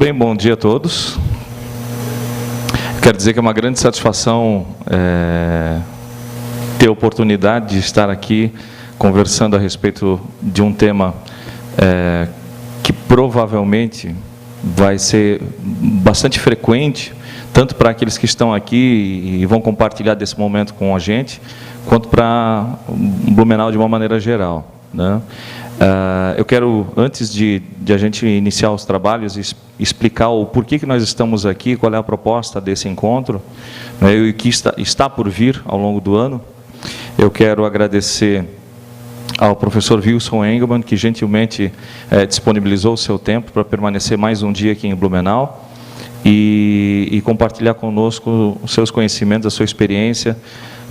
bem, bom dia a todos. Quero dizer que é uma grande satisfação ter a oportunidade de estar aqui conversando a respeito de um tema que provavelmente vai ser bastante frequente, tanto para aqueles que estão aqui e vão compartilhar desse momento com a gente, quanto para Blumenau de uma maneira geral, né? Eu quero, antes de a gente iniciar os trabalhos, explicar o porquê que nós estamos aqui, qual é a proposta desse encontro, né, e o que está por vir ao longo do ano. Eu quero agradecer ao professor Wilson Engelmann, que gentilmente disponibilizou o seu tempo para permanecer mais um dia aqui em Blumenau e compartilhar conosco os seus conhecimentos, a sua experiência,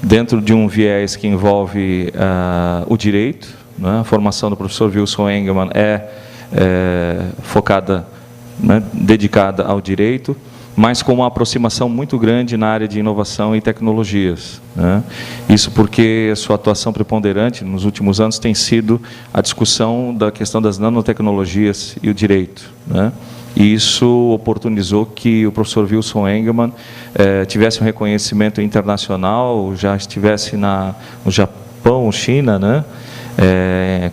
dentro de um viés que envolve o direito. A formação do professor Wilson Engelmann é focada, dedicada ao direito, mas com uma aproximação muito grande na área de inovação e tecnologias, né? Isso porque a sua atuação preponderante nos últimos anos tem sido a discussão da questão das nanotecnologias e o direito, né? E isso oportunizou que o professor Wilson Engelmann tivesse um reconhecimento internacional, já estivesse no Japão, China, né?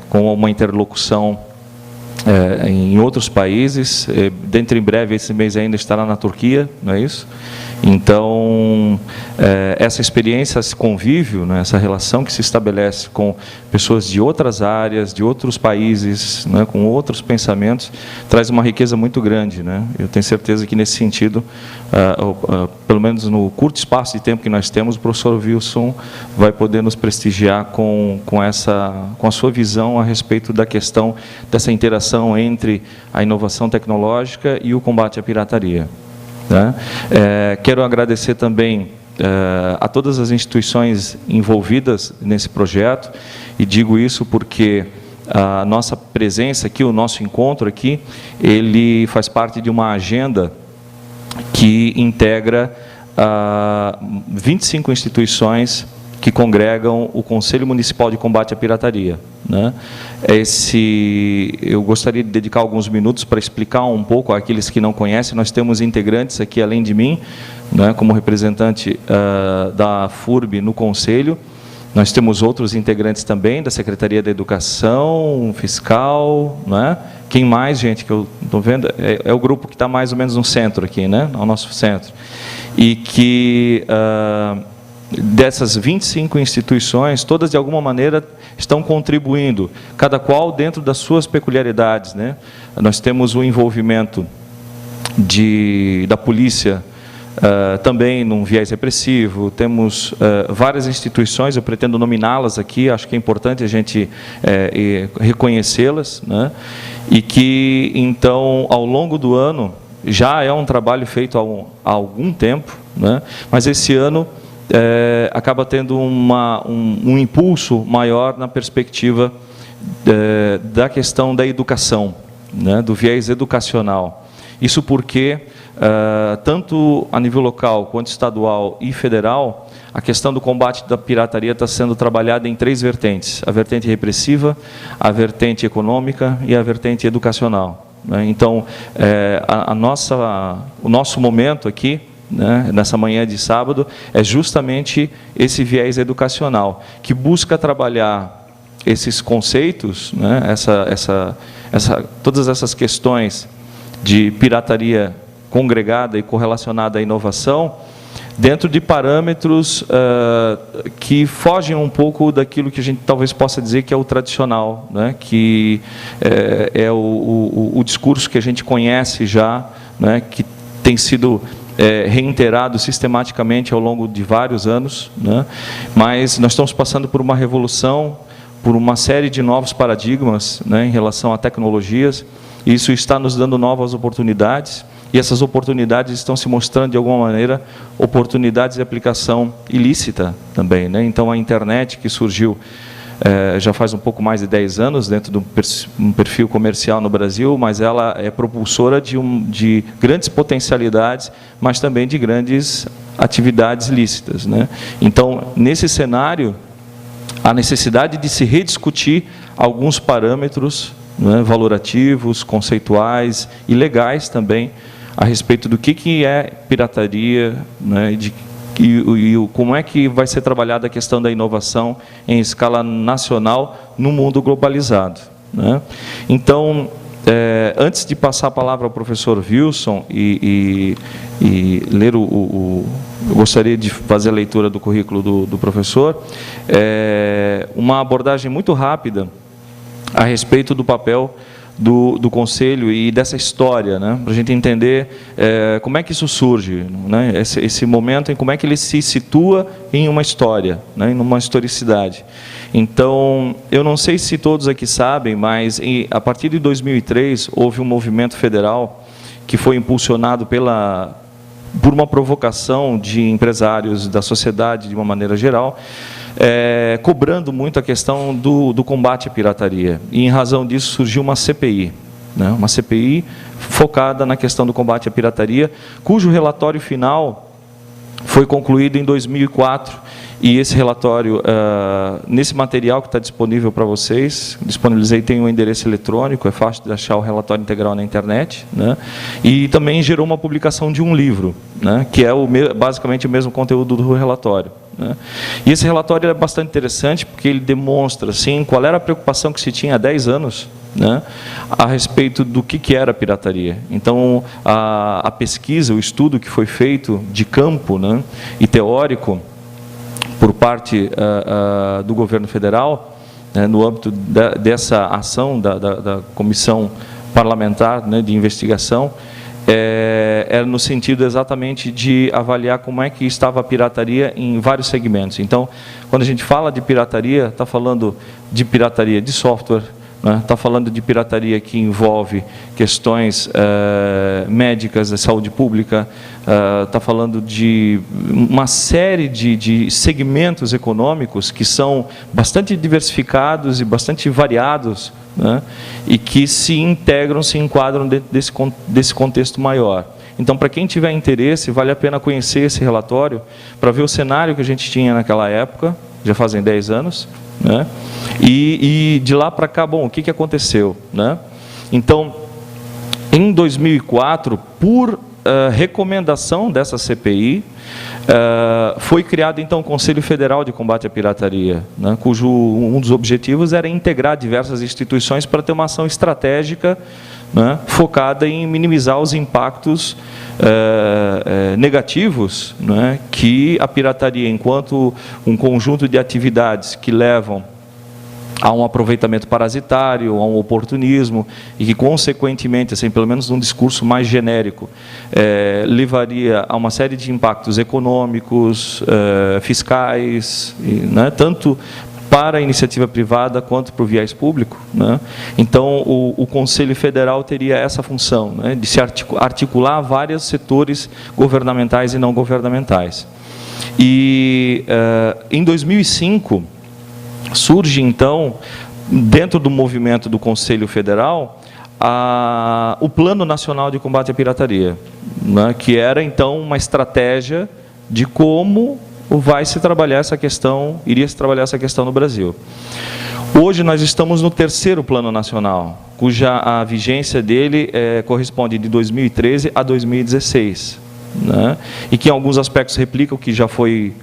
Com uma interlocução em outros países, dentro em breve, esse mês ainda estará na Turquia, não é isso? Então, essa experiência, esse convívio, né, essa relação que se estabelece com pessoas de outras áreas, de outros países, né, com outros pensamentos, traz uma riqueza muito grande, né? Eu tenho certeza que, nesse sentido, pelo menos no curto espaço de tempo que nós temos, o professor Wilson vai poder nos prestigiar com a sua visão a respeito da questão dessa interação entre a inovação tecnológica e o combate à pirataria, né? Quero agradecer também a todas as instituições envolvidas nesse projeto, e digo isso porque a nossa presença aqui, o nosso encontro aqui, ele faz parte de uma agenda que integra 25 instituições que congregam o Conselho Municipal de Combate à Pirataria, né? Eu gostaria de dedicar alguns minutos para explicar um pouco àqueles que não conhecem. Nós temos integrantes aqui, além de mim, né, como representante da FURB no Conselho. Nós temos outros integrantes também, da Secretaria da Educação, Fiscal, né? Quem mais, gente, que eu estou vendo? É o grupo que está mais ou menos no centro aqui, né? No nosso centro. E que... dessas 25 instituições, todas de alguma maneira estão contribuindo, cada qual dentro das suas peculiaridades, né? Nós temos o envolvimento da polícia também num viés repressivo, temos várias instituições, eu pretendo nominá-las aqui, acho que é importante a gente reconhecê-las, né? E que, então, ao longo do ano, já é um trabalho feito há algum tempo, né? Mas esse ano acaba tendo um impulso maior na perspectiva da questão da educação, né, do viés educacional. Isso porque, tanto a nível local, quanto estadual e federal, a questão do combate da pirataria está sendo trabalhada em 3 vertentes: a vertente repressiva, a vertente econômica e a vertente educacional, né? Então, o nosso momento aqui, né, nessa manhã de sábado, é justamente esse viés educacional, que busca trabalhar esses conceitos, né, todas essas questões de pirataria congregada e correlacionada à inovação, dentro de parâmetros que fogem um pouco daquilo que a gente talvez possa dizer que é o tradicional, né, que é o discurso que a gente conhece já, né, que tem sido reiterado sistematicamente ao longo de vários anos, né? Mas nós estamos passando por uma revolução, por uma série de novos paradigmas, né, em relação a tecnologias, e isso está nos dando novas oportunidades, e essas oportunidades estão se mostrando, de alguma maneira, oportunidades de aplicação ilícita também, né? Então, a internet, que surgiu já faz um pouco mais de 10 anos, dentro de um perfil comercial no Brasil, mas ela é propulsora de grandes potencialidades, mas também de grandes atividades lícitas, né? Então, nesse cenário, a necessidade de se rediscutir alguns parâmetros né, valorativos, conceituais e legais também, a respeito do que é pirataria, né, e como é que vai ser trabalhada a questão da inovação em escala nacional no mundo globalizado, né? Então, antes de passar a palavra ao professor Wilson e ler eu gostaria de fazer a leitura do currículo do professor, uma abordagem muito rápida a respeito do papel do Conselho e dessa história, né, para a gente entender como é que isso surge, né, esse momento, em como é que ele se situa em uma história, né, em uma historicidade. Então, eu não sei se todos aqui sabem, mas a partir de 2003 houve um movimento federal que foi impulsionado por uma provocação de empresários da sociedade de uma maneira geral, cobrando muito a questão do combate à pirataria. E, em razão disso, surgiu uma CPI, né? Uma CPI focada na questão do combate à pirataria, cujo relatório final foi concluído em 2004, e esse relatório, nesse material que está disponível para vocês, disponibilizei, tem um endereço eletrônico, é fácil de achar o relatório integral na internet, né? E também gerou uma publicação de um livro, né, que é basicamente o mesmo conteúdo do relatório, né? E esse relatório é bastante interessante, porque ele demonstra assim, qual era a preocupação que se tinha há 10 anos, né, a respeito do que era a pirataria. Então, a pesquisa, o estudo que foi feito de campo, né, e teórico, por parte do governo federal, né, no âmbito dessa ação da comissão parlamentar, né, de investigação, era no sentido exatamente de avaliar como é que estava a pirataria em vários segmentos. Então, quando a gente fala de pirataria, está falando de pirataria de software, está falando de pirataria que envolve questões médicas, da saúde pública, está falando de uma série de segmentos econômicos que são bastante diversificados e bastante variados, né, e que se integram, se enquadram dentro desse contexto maior. Então, para quem tiver interesse, vale a pena conhecer esse relatório, para ver o cenário que a gente tinha naquela época, já fazem 10 anos, né? E de lá para cá, bom, o que aconteceu, né? Então, em 2004, por recomendação dessa CPI, foi criado então o Conselho Federal de Combate à Pirataria, né, cujo um dos objetivos era integrar diversas instituições para ter uma ação estratégica, né, focada em minimizar os impactos negativos, né, que a pirataria, enquanto um conjunto de atividades que levam a um aproveitamento parasitário, a um oportunismo, e que, consequentemente, assim, pelo menos num discurso mais genérico, levaria a uma série de impactos econômicos, fiscais, né, tanto para a iniciativa privada quanto para o viés público, né? Então, o Conselho Federal teria essa função, né, de se articular vários setores governamentais e não governamentais. E, em 2005, surge, então, dentro do movimento do Conselho Federal, o Plano Nacional de Combate à Pirataria, né, que era, então, uma estratégia de como vai se trabalhar essa questão, iria se trabalhar essa questão no Brasil. Hoje nós estamos no 3º Plano Nacional, cuja a vigência dele corresponde de 2013 a 2016, né, e que em alguns aspectos replica o que já foi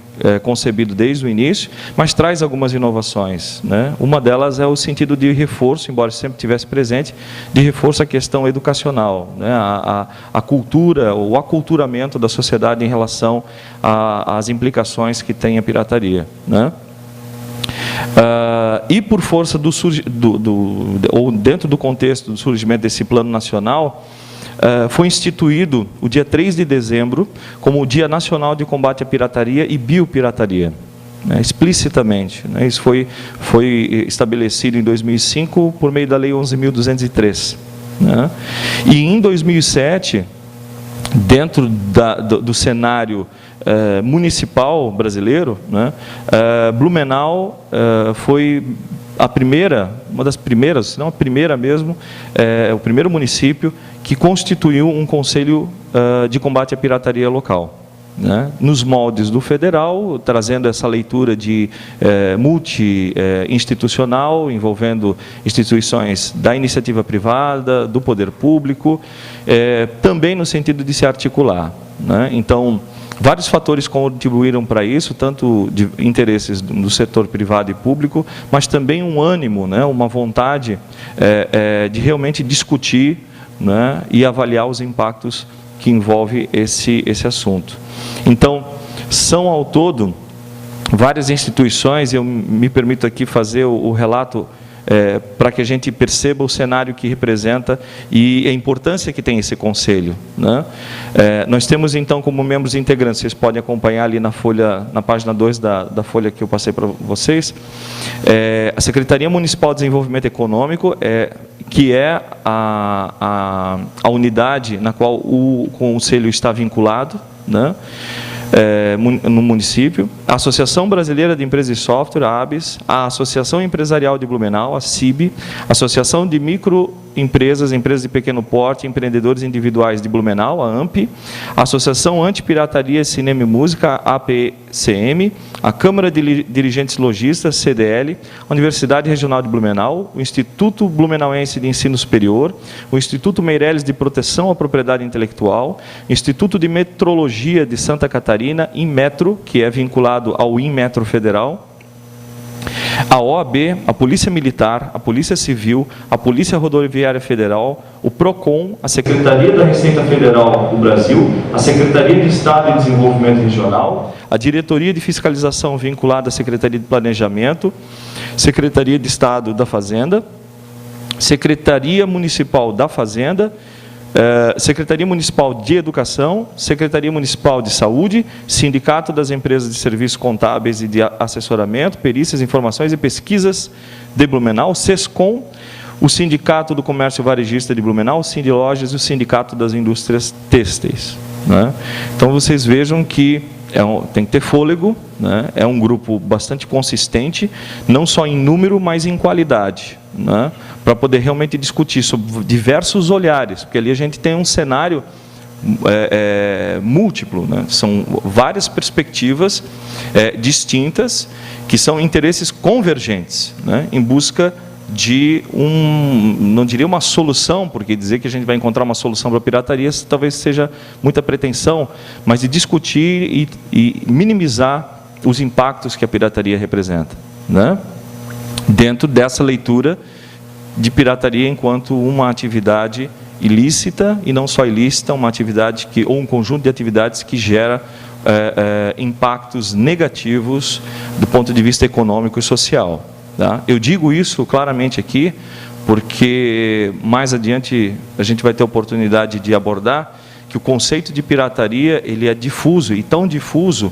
concebido desde o início, mas traz algumas inovações, né? Uma delas é o sentido de reforço, embora sempre estivesse presente, de reforço à questão educacional, né? A cultura, o aculturamento da sociedade em relação às implicações que tem a pirataria, né? E por força ou dentro do contexto do surgimento desse plano nacional, foi instituído o dia 3 de dezembro como o Dia Nacional de Combate à Pirataria e Biopirataria, né, explicitamente, né, isso foi estabelecido em 2005 por meio da Lei 11.203, né, e em 2007, dentro do cenário municipal brasileiro, né, Blumenau foi uma das primeiras, se não a primeira mesmo, o primeiro município que constituiu um conselho de combate à pirataria local, né, nos moldes do federal, trazendo essa leitura de multi-institucional, envolvendo instituições da iniciativa privada, do poder público, também no sentido de se articular, né? Então, vários fatores contribuíram para isso, tanto de interesses do setor privado e público, mas também um ânimo, né, uma vontade de realmente discutir, né, e avaliar os impactos que envolve esse assunto. Então, são ao todo várias instituições, eu me permito aqui fazer o relato para que a gente perceba o cenário que representa e a importância que tem esse conselho, né? Nós temos, então, como membros integrantes, vocês podem acompanhar ali na folha, na página 2 da folha que eu passei para vocês, a Secretaria Municipal de Desenvolvimento Econômico, que é a unidade na qual o conselho está vinculado, né, no município, a Associação Brasileira de Empresas de Software, a ABS, a Associação Empresarial de Blumenau, a CIB, a Associação de Microempresas, Empresas de Pequeno Porte, Empreendedores Individuais de Blumenau, a AMP, a Associação Antipirataria, Cinema e Música, a APCM, a Câmara de Dirigentes Logistas, CDL, a Universidade Regional de Blumenau, o Instituto Blumenauense de Ensino Superior, o Instituto Meireles de Proteção à Propriedade Intelectual, Instituto de Metrologia de Santa Catarina, Inmetro, que é vinculado ao Inmetro Federal, a OAB, a Polícia Militar, a Polícia Civil, a Polícia Rodoviária Federal, o PROCON, a Secretaria da Receita Federal do Brasil, a Secretaria de Estado de Desenvolvimento Regional, a Diretoria de Fiscalização vinculada à Secretaria de Planejamento, Secretaria de Estado da Fazenda, Secretaria Municipal da Fazenda, Secretaria Municipal de Educação, Secretaria Municipal de Saúde, Sindicato das Empresas de Serviços Contábeis e de Assessoramento, Perícias, Informações e Pesquisas de Blumenau, SESCOM, o Sindicato do Comércio Varejista de Blumenau, o Sindilojas e o Sindicato das Indústrias Têxteis, né? Então, vocês vejam que tem que ter fôlego, né? É um grupo bastante consistente, não só em número, mas em qualidade, né? Para poder realmente discutir sobre diversos olhares, porque ali a gente tem um cenário múltiplo, né? São várias perspectivas distintas, que são interesses convergentes, né? Em busca de não diria uma solução, porque dizer que a gente vai encontrar uma solução para a pirataria talvez seja muita pretensão, mas de discutir e minimizar os impactos que a pirataria representa, né? Dentro dessa leitura de pirataria enquanto uma atividade ilícita, e não só ilícita, uma atividade ou um conjunto de atividades que gera impactos negativos do ponto de vista econômico e social. Tá? Eu digo isso claramente aqui, porque mais adiante a gente vai ter oportunidade de abordar que o conceito de pirataria ele é difuso, e tão difuso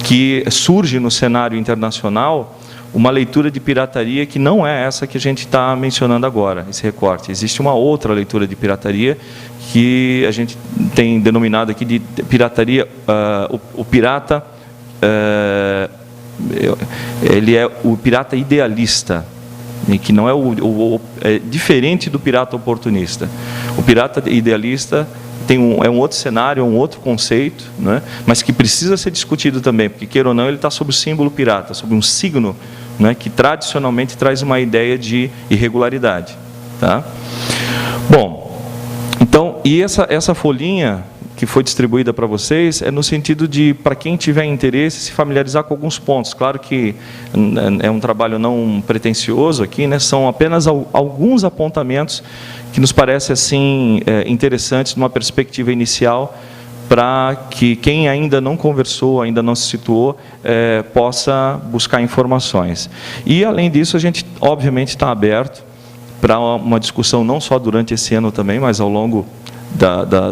que surge no cenário internacional uma leitura de pirataria que não é essa que a gente está mencionando agora, esse recorte. Existe uma outra leitura de pirataria que a gente tem denominado aqui de pirataria, o pirata... ele é o pirata idealista, que não é diferente do pirata oportunista. O pirata idealista é um outro cenário, é um outro conceito, né? Mas que precisa ser discutido também, porque, queira ou não, ele está sob o símbolo pirata, sob um signo, né, que tradicionalmente traz uma ideia de irregularidade. Tá? Bom, então, e essa folhinha que foi distribuída para vocês, no sentido de, para quem tiver interesse, se familiarizar com alguns pontos. Claro que é um trabalho não pretensioso aqui, né? São apenas alguns apontamentos que nos parecem assim, interessantes, numa perspectiva inicial, para que quem ainda não conversou, ainda não se situou, possa buscar informações. E, além disso, a gente, obviamente, está aberto para uma discussão, não só durante esse ano também, mas ao longo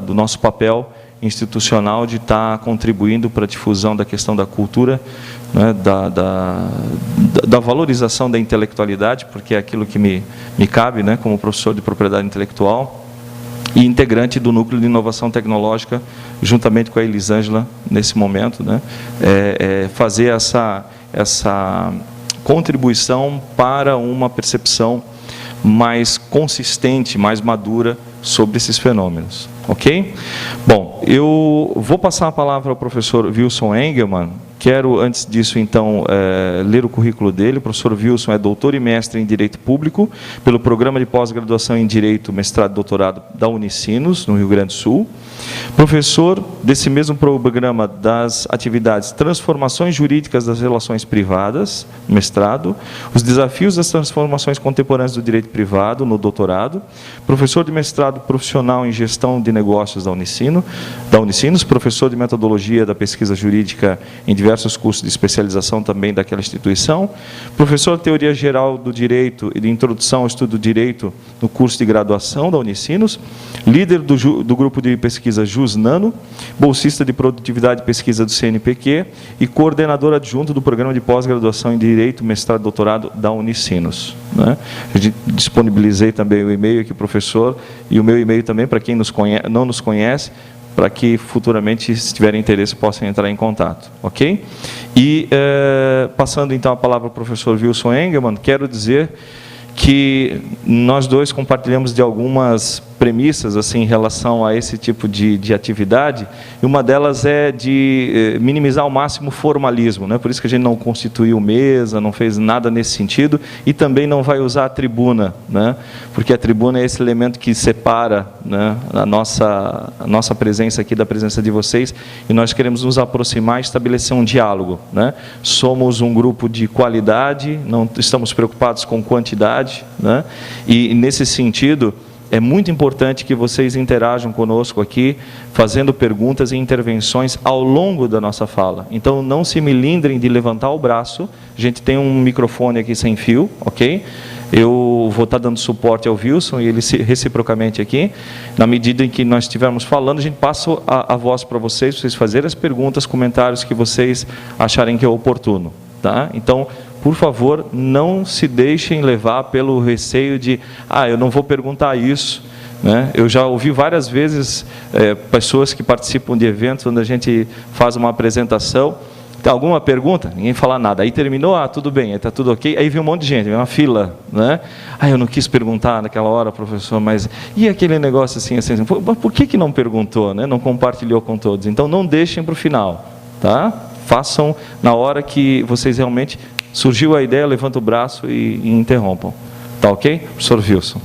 do nosso papel institucional de estar contribuindo para a difusão da questão da cultura, né, da valorização da intelectualidade, porque é aquilo que me cabe, né, como professor de propriedade intelectual e integrante do Núcleo de Inovação Tecnológica, juntamente com a Elisângela, nesse momento, né, fazer essa contribuição para uma percepção mais consistente, mais madura sobre esses fenômenos. Ok? Bom, eu vou passar a palavra ao professor Wilson Engelmann. Quero, antes disso, então, ler o currículo dele. O professor Wilson é doutor e mestre em Direito Público pelo Programa de Pós-Graduação em Direito, Mestrado e Doutorado da Unicinos, no Rio Grande do Sul. Professor desse mesmo programa das atividades Transformações Jurídicas das Relações Privadas, mestrado, Os Desafios das Transformações Contemporâneas do Direito Privado, no doutorado. Professor de mestrado profissional em Gestão de Negócios da Unicinos, professor de Metodologia da Pesquisa Jurídica em diversos cursos de especialização também daquela instituição, professor de Teoria Geral do Direito e de Introdução ao Estudo do Direito no curso de graduação da Unicinos, líder do grupo de pesquisa JUSNano, bolsista de Produtividade e Pesquisa do CNPq e coordenador adjunto do Programa de Pós-Graduação em Direito, Mestrado e Doutorado da Unicinos. Né? A gente disponibilizei também o e-mail aqui, professor, e o meu e-mail também, para quem não nos conhece, para que futuramente, se tiverem interesse, possam entrar em contato, ok? E, passando então a palavra ao professor Wilson Engelmann, quero dizer que nós dois compartilhamos de algumas premissas assim, em relação a esse tipo de atividade, e uma delas é de minimizar ao máximo o formalismo, né? Por isso que a gente não constituiu mesa, não fez nada nesse sentido, e também não vai usar a tribuna, né? Porque a tribuna é esse elemento que separa, né, a nossa presença aqui da presença de vocês, e nós queremos nos aproximar e estabelecer um diálogo, né? Somos um grupo de qualidade, não estamos preocupados com quantidade, né? E nesse sentido, é muito importante que vocês interajam conosco aqui, fazendo perguntas e intervenções ao longo da nossa fala. Então, não se melindrem de levantar o braço. A gente tem um microfone aqui sem fio, ok? Eu vou estar dando suporte ao Wilson e ele reciprocamente aqui. Na medida em que nós estivermos falando, a gente passa a voz para vocês fazerem as perguntas, comentários que vocês acharem que é oportuno. Tá? Então, por favor, não se deixem levar pelo receio de, eu não vou perguntar isso, né? Eu já ouvi várias vezes pessoas que participam de eventos onde a gente faz uma apresentação, tem alguma pergunta? Ninguém fala nada. Aí terminou, tudo bem, está tudo ok. Aí vem um monte de gente, vem uma fila, né? Eu não quis perguntar naquela hora, professor, mas e aquele negócio assim, assim, por que não perguntou, né? Não compartilhou com todos? Então, não deixem para o final, tá? Façam na hora que vocês realmente surgiu a ideia, levanta o braço e interrompam. Tá ok? Professor Wilson.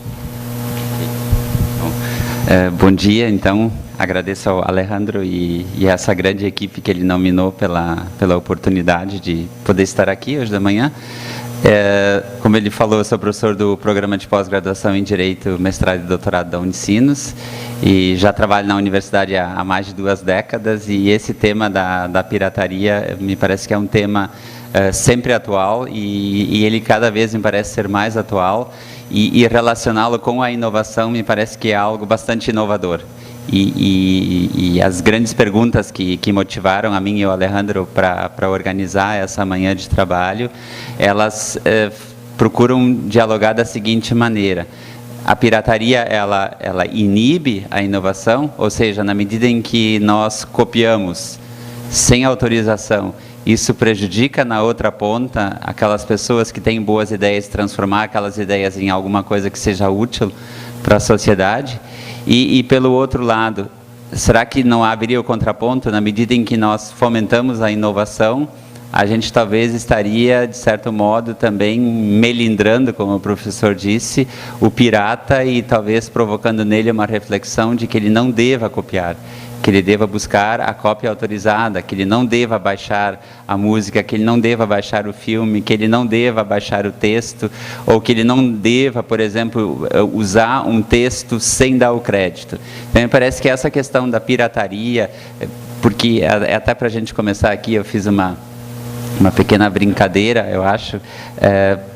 Bom dia, então, agradeço ao Alejandro e essa grande equipe que ele nominou pela oportunidade de poder estar aqui hoje da manhã. Como ele falou, eu sou professor do Programa de Pós-Graduação em Direito, Mestrado e Doutorado da Unicinos, e já trabalho na universidade há mais de 2 décadas, e esse tema da pirataria me parece que é um tema sempre atual, e ele cada vez me parece ser mais atual, e relacioná-lo com a inovação me parece que é algo bastante inovador. E as grandes perguntas que motivaram a mim e o Alejandro para organizar essa manhã de trabalho, elas procuram dialogar da seguinte maneira: a pirataria ela inibe a inovação, ou seja, na medida em que nós copiamos sem autorização, isso prejudica na outra ponta aquelas pessoas que têm boas ideias, transformar aquelas ideias em alguma coisa que seja útil para a sociedade. E pelo outro lado, será que não haveria o contraponto? Na medida em que nós fomentamos a inovação, a gente talvez estaria, de certo modo, também melindrando, como o professor disse, o pirata, e talvez provocando nele uma reflexão de que ele não deva copiar, que ele deva buscar a cópia autorizada, que ele não deva baixar a música, que ele não deva baixar o filme, que ele não deva baixar o texto, ou que ele não deva, por exemplo, usar um texto sem dar o crédito. Então, me parece que essa questão da pirataria, porque até para a gente começar aqui, eu fiz uma pequena brincadeira, eu acho,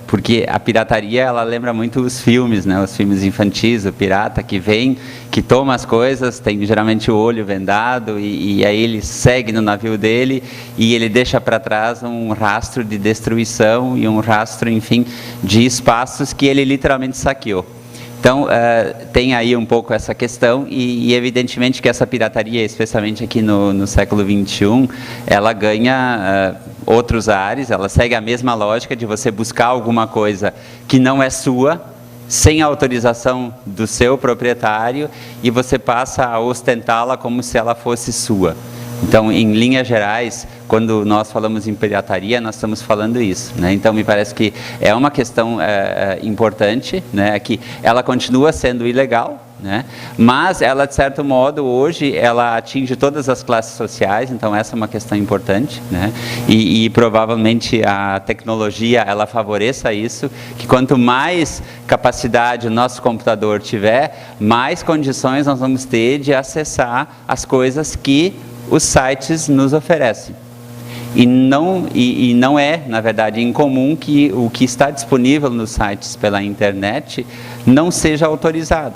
porque a pirataria, ela lembra muito os filmes, né? Os filmes infantis, o pirata que vem, que toma as coisas, tem geralmente o olho vendado, e aí ele segue no navio dele, e ele deixa para trás um rastro de destruição e um rastro, enfim, de espaços que ele literalmente saqueou. Então, tem aí um pouco essa questão, e evidentemente que essa pirataria, especialmente aqui no século XXI, ela ganha outros ares, ela segue a mesma lógica de você buscar alguma coisa que não é sua, sem autorização do seu proprietário e você passa a ostentá-la como se ela fosse sua. Então, em linhas gerais, quando nós falamos em pirataria, nós estamos falando isso, né? Então, me parece que é uma questão importante, né? Que ela continua sendo ilegal, né? Mas ela, de certo modo, hoje, ela atinge todas as classes sociais, então essa é uma questão importante, né? E provavelmente a tecnologia, ela favoreça isso, que quanto mais capacidade o nosso computador tiver, mais condições nós vamos ter de acessar as coisas que os sites nos oferecem. E não é, na verdade, incomum que o que está disponível nos sites pela internet não seja autorizado,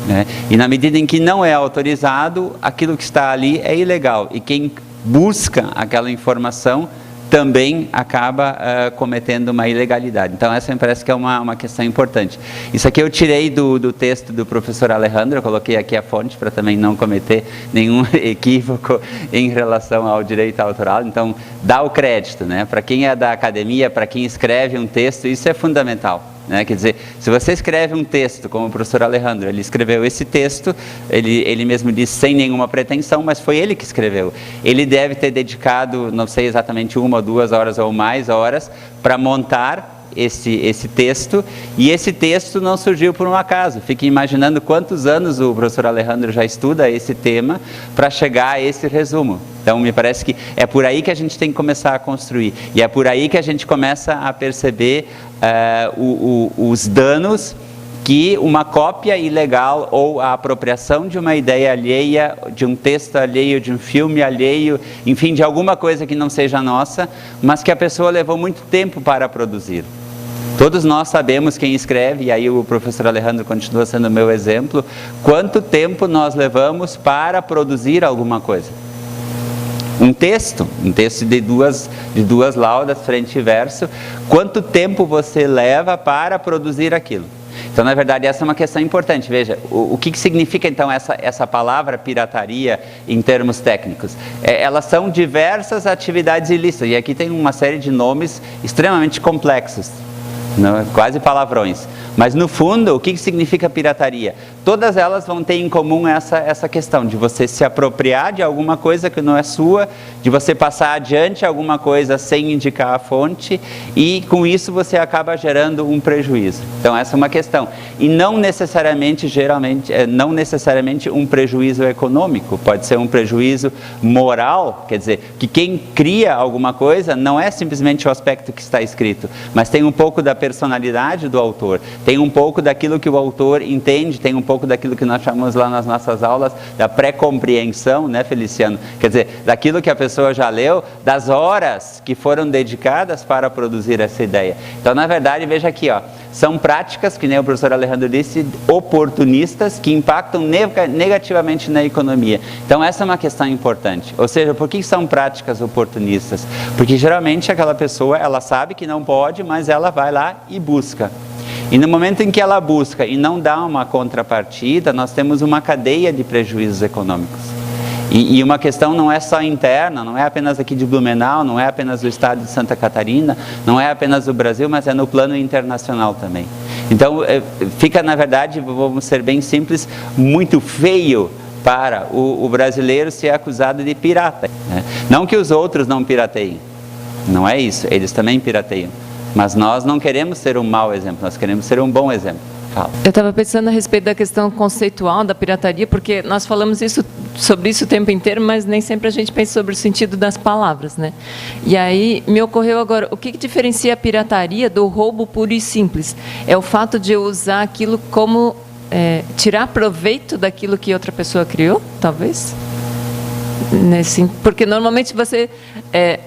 né? E na medida em que não é autorizado, aquilo que está ali é ilegal. E quem busca aquela informação também acaba cometendo uma ilegalidade. Então, essa me parece que é uma questão importante. Isso aqui eu tirei do texto do professor Alejandro, eu coloquei aqui a fonte para também não cometer nenhum equívoco em relação ao direito autoral. Então, dá o crédito, né? Para quem é da academia, para quem escreve um texto, isso é fundamental, né? Quer dizer, se você escreve um texto, como o professor Alejandro, ele escreveu esse texto, ele mesmo disse sem nenhuma pretensão, mas foi ele que escreveu. Ele deve ter dedicado, não sei exatamente 1 ou 2 horas ou mais horas, para montar esse texto, e esse texto não surgiu por um acaso. Fiquem imaginando quantos anos o professor Alejandro já estuda esse tema para chegar a esse resumo. Então, me parece que é por aí que a gente tem que começar a construir, e é por aí que a gente começa a perceber os danos que uma cópia ilegal ou a apropriação de uma ideia alheia, de um texto alheio, de um filme alheio, enfim, de alguma coisa que não seja nossa, mas que a pessoa levou muito tempo para produzir. Todos nós sabemos quem escreve, e aí o professor Alejandro continua sendo o meu exemplo, quanto tempo nós levamos para produzir alguma coisa. Um texto de duas laudas, frente e verso, quanto tempo você leva para produzir aquilo? Então, na verdade, essa é uma questão importante. Veja, o que significa, então, essa palavra pirataria em termos técnicos? Elas são diversas atividades ilícitas, e aqui tem uma série de nomes extremamente complexos, não, quase palavrões. Mas, no fundo, o que significa pirataria? Todas elas vão ter em comum essa questão de você se apropriar de alguma coisa que não é sua, de você passar adiante alguma coisa sem indicar a fonte, e com isso você acaba gerando um prejuízo. Então, essa é uma questão. E não necessariamente, não necessariamente um prejuízo econômico, pode ser um prejuízo moral, quer dizer, que quem cria alguma coisa não é simplesmente o aspecto que está escrito, mas tem um pouco da personalidade do autor, tem um pouco daquilo que o autor entende, tem um pouco daquilo que nós chamamos lá nas nossas aulas da pré-compreensão, né, Feliciano? Quer dizer, daquilo que a pessoa já leu, das horas que foram dedicadas para produzir essa ideia. Então, na verdade, veja aqui, ó, são práticas, que nem o professor Alejandro disse, oportunistas, que impactam negativamente na economia. Então, essa é uma questão importante. Ou seja, por que são práticas oportunistas? Porque geralmente aquela pessoa, ela sabe que não pode, mas ela vai lá e busca. E no momento em que ela busca e não dá uma contrapartida, nós temos uma cadeia de prejuízos econômicos. E uma questão não é só interna, não é apenas aqui de Blumenau, não é apenas do estado de Santa Catarina, não é apenas do Brasil, mas é no plano internacional também. Então, fica, na verdade, vamos ser bem simples, muito feio para o brasileiro ser acusado de pirata, né? Não que os outros não pirateiem, não é isso, eles também pirateiam. Mas nós não queremos ser um mau exemplo, nós queremos ser um bom exemplo. Fala. Eu estava pensando a respeito da questão conceitual da pirataria, porque nós falamos sobre isso o tempo inteiro, mas nem sempre a gente pensa sobre o sentido das palavras, né? E aí me ocorreu agora, o que diferencia a pirataria do roubo puro e simples? É o fato de eu usar aquilo como tirar proveito daquilo que outra pessoa criou, talvez? Porque normalmente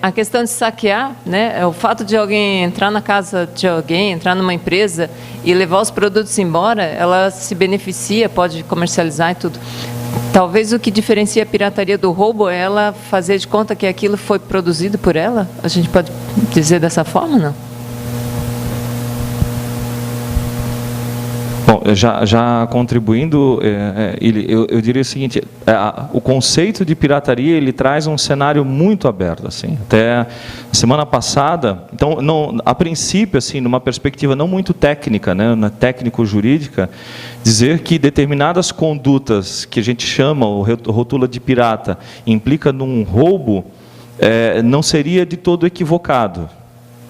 a questão de saquear, né, é o fato de alguém entrar na casa de alguém, entrar numa empresa e levar os produtos embora, ela se beneficia, pode comercializar e tudo. Talvez o que diferencia a pirataria do roubo é ela fazer de conta que aquilo foi produzido por ela? A gente pode dizer dessa forma, não? Bom, já contribuindo, eu diria o seguinte: o conceito de pirataria ele traz um cenário muito aberto, assim. Até semana passada, então, a princípio, assim, numa perspectiva não muito técnica, né, na técnico-jurídica, dizer que determinadas condutas que a gente chama ou rotula de pirata implica num roubo, não seria de todo equivocado.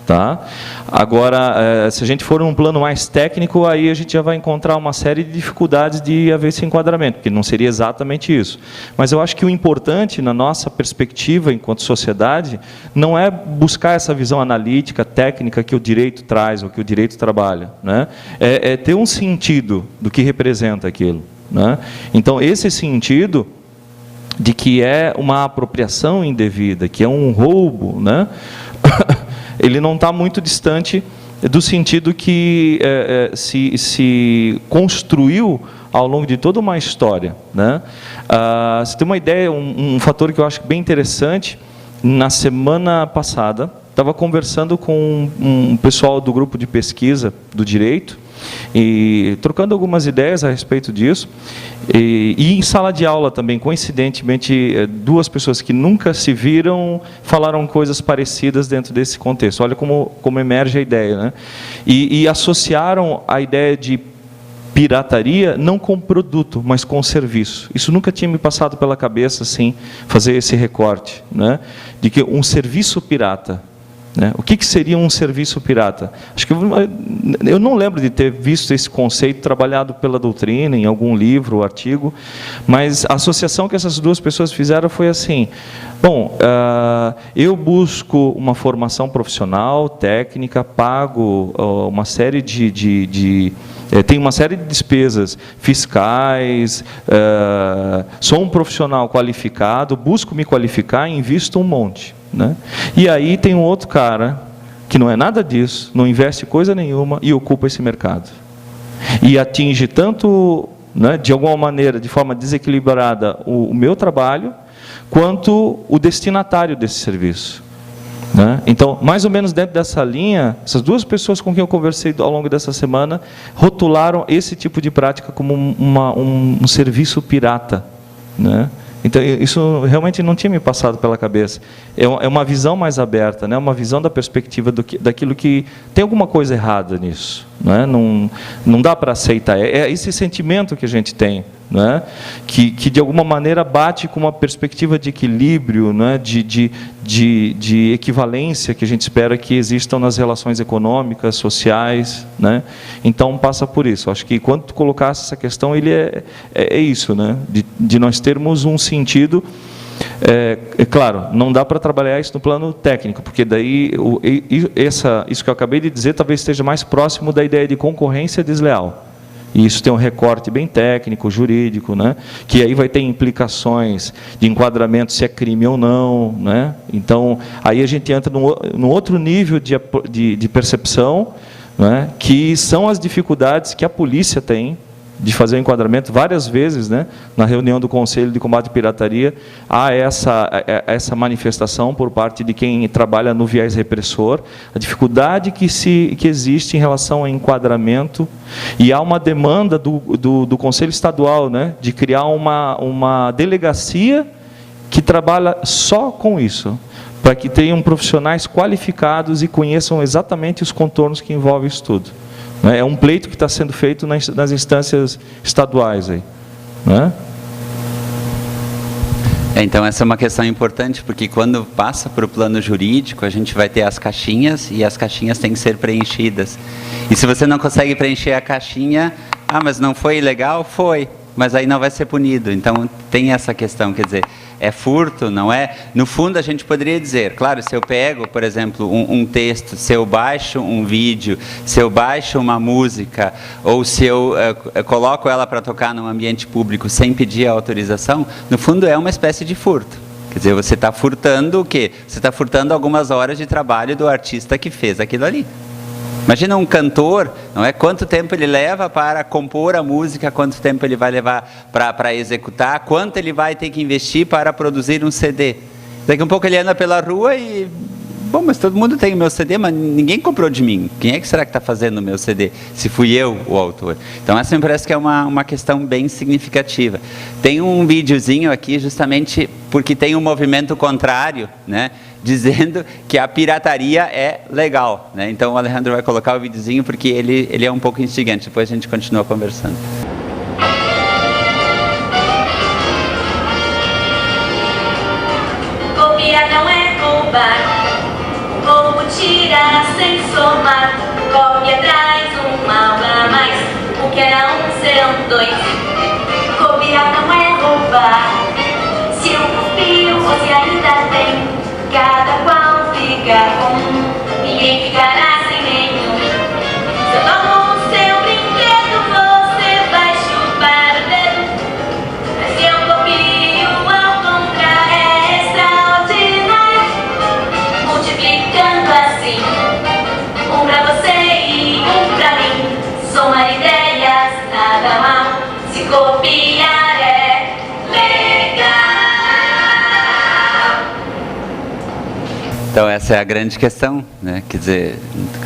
Tá? Agora, se a gente for num plano mais técnico, aí a gente já vai encontrar uma série de dificuldades de haver esse enquadramento, porque não seria exatamente isso. Mas eu acho que o importante, na nossa perspectiva enquanto sociedade, não é buscar essa visão analítica, técnica que o direito traz, ou que o direito trabalha, né? É ter um sentido do que representa aquilo, né? Então, esse sentido de que é uma apropriação indevida, que é um roubo, né? Ele não está muito distante do sentido que se construiu ao longo de toda uma história, né? Você tem uma ideia, um fator que eu acho bem interessante. Na semana passada, estava conversando com um pessoal do grupo de pesquisa do direito, e trocando algumas ideias a respeito disso, e em sala de aula também, coincidentemente, duas pessoas que nunca se viram falaram coisas parecidas dentro desse contexto. Olha como emerge a ideia, né? E associaram a ideia de pirataria não com produto, mas com serviço. Isso nunca tinha me passado pela cabeça, assim, fazer esse recorte, né? De que um serviço pirata, né? O que seria um serviço pirata? Acho que eu não lembro de ter visto esse conceito trabalhado pela doutrina, em algum livro ou artigo, mas a associação que essas duas pessoas fizeram foi assim: bom, eu busco uma formação profissional, técnica, pago uma série tenho uma série de despesas fiscais, sou um profissional qualificado, busco me qualificar e invisto um monte, né? E aí tem um outro cara que não é nada disso, não investe coisa nenhuma e ocupa esse mercado. E atinge tanto, né, de alguma maneira, de forma desequilibrada, o meu trabalho, quanto o destinatário desse serviço, né? Então, mais ou menos dentro dessa linha, essas duas pessoas com quem eu conversei ao longo dessa semana rotularam esse tipo de prática como um serviço pirata, né? Então, isso realmente não tinha me passado pela cabeça. É uma visão mais aberta, né? Uma visão da perspectiva daquilo que tem alguma coisa errada nisso, né? Não dá para aceitar. É esse sentimento que a gente tem, né? Que de alguma maneira bate com uma perspectiva de equilíbrio, né? de equivalência que a gente espera que existam nas relações econômicas, sociais, né? Então passa por isso. Acho que quando tu colocasse essa questão, ele é isso, né? De nós termos um sentido. Claro, não dá para trabalhar isso no plano técnico, porque daí isso que eu acabei de dizer talvez esteja mais próximo da ideia de concorrência desleal. E isso tem um recorte bem técnico, jurídico, né? Que aí vai ter implicações de enquadramento se é crime ou não, né? Então, aí a gente entra num outro nível de percepção, né? Que são as dificuldades que a polícia tem de fazer o enquadramento. Várias vezes, né, na reunião do Conselho de Combate à Pirataria, há essa manifestação por parte de quem trabalha no viés repressor, a dificuldade que existe em relação ao enquadramento, e há uma demanda do Conselho Estadual, né, de criar uma delegacia que trabalha só com isso, para que tenham profissionais qualificados e conheçam exatamente os contornos que envolvem isso tudo. É um pleito que está sendo feito nas instâncias estaduais aí, né? Então essa é uma questão importante, porque quando passa para o plano jurídico, a gente vai ter as caixinhas, e as caixinhas têm que ser preenchidas. E se você não consegue preencher a caixinha, mas não foi legal? Foi, mas aí não vai ser punido. Então tem essa questão, quer dizer, é furto, não é? No fundo, a gente poderia dizer, claro, se eu pego, por exemplo, um texto, se eu baixo um vídeo, se eu baixo uma música, ou se eu coloco ela para tocar num ambiente público sem pedir a autorização, no fundo é uma espécie de furto. Quer dizer, você está furtando o quê? Você está furtando algumas horas de trabalho do artista que fez aquilo ali. Imagina um cantor, não é? Quanto tempo ele leva para compor a música, quanto tempo ele vai levar para executar, quanto ele vai ter que investir para produzir um CD. Daqui a um pouco ele anda pela rua e bom, mas todo mundo tem o meu CD, mas ninguém comprou de mim. Quem é que será que está fazendo o meu CD? Se fui eu o autor. Então, essa me parece que é uma questão bem significativa. Tem um videozinho aqui, justamente porque tem um movimento contrário, né, dizendo que a pirataria é legal, né? Então, o Alejandro vai colocar o videozinho porque ele é um pouco instigante. Depois a gente continua conversando. Copiar não é roubar, como tirar sem somar. Cópia traz um mal a mais, o que era um serão dois. Copiar não é roubar, se eu copio você ainda tem. Cada qual fica com um, ninguém ficará sem nenhum. Se eu tomo o seu brinquedo, você vai chupar o dedo. Mas se eu copio ao contrário, é extraordinário. Multiplicando assim, um pra você e um pra mim. Somar ideias, nada mal. Se copiar é legal. Então, essa é a grande questão, né? Quer dizer,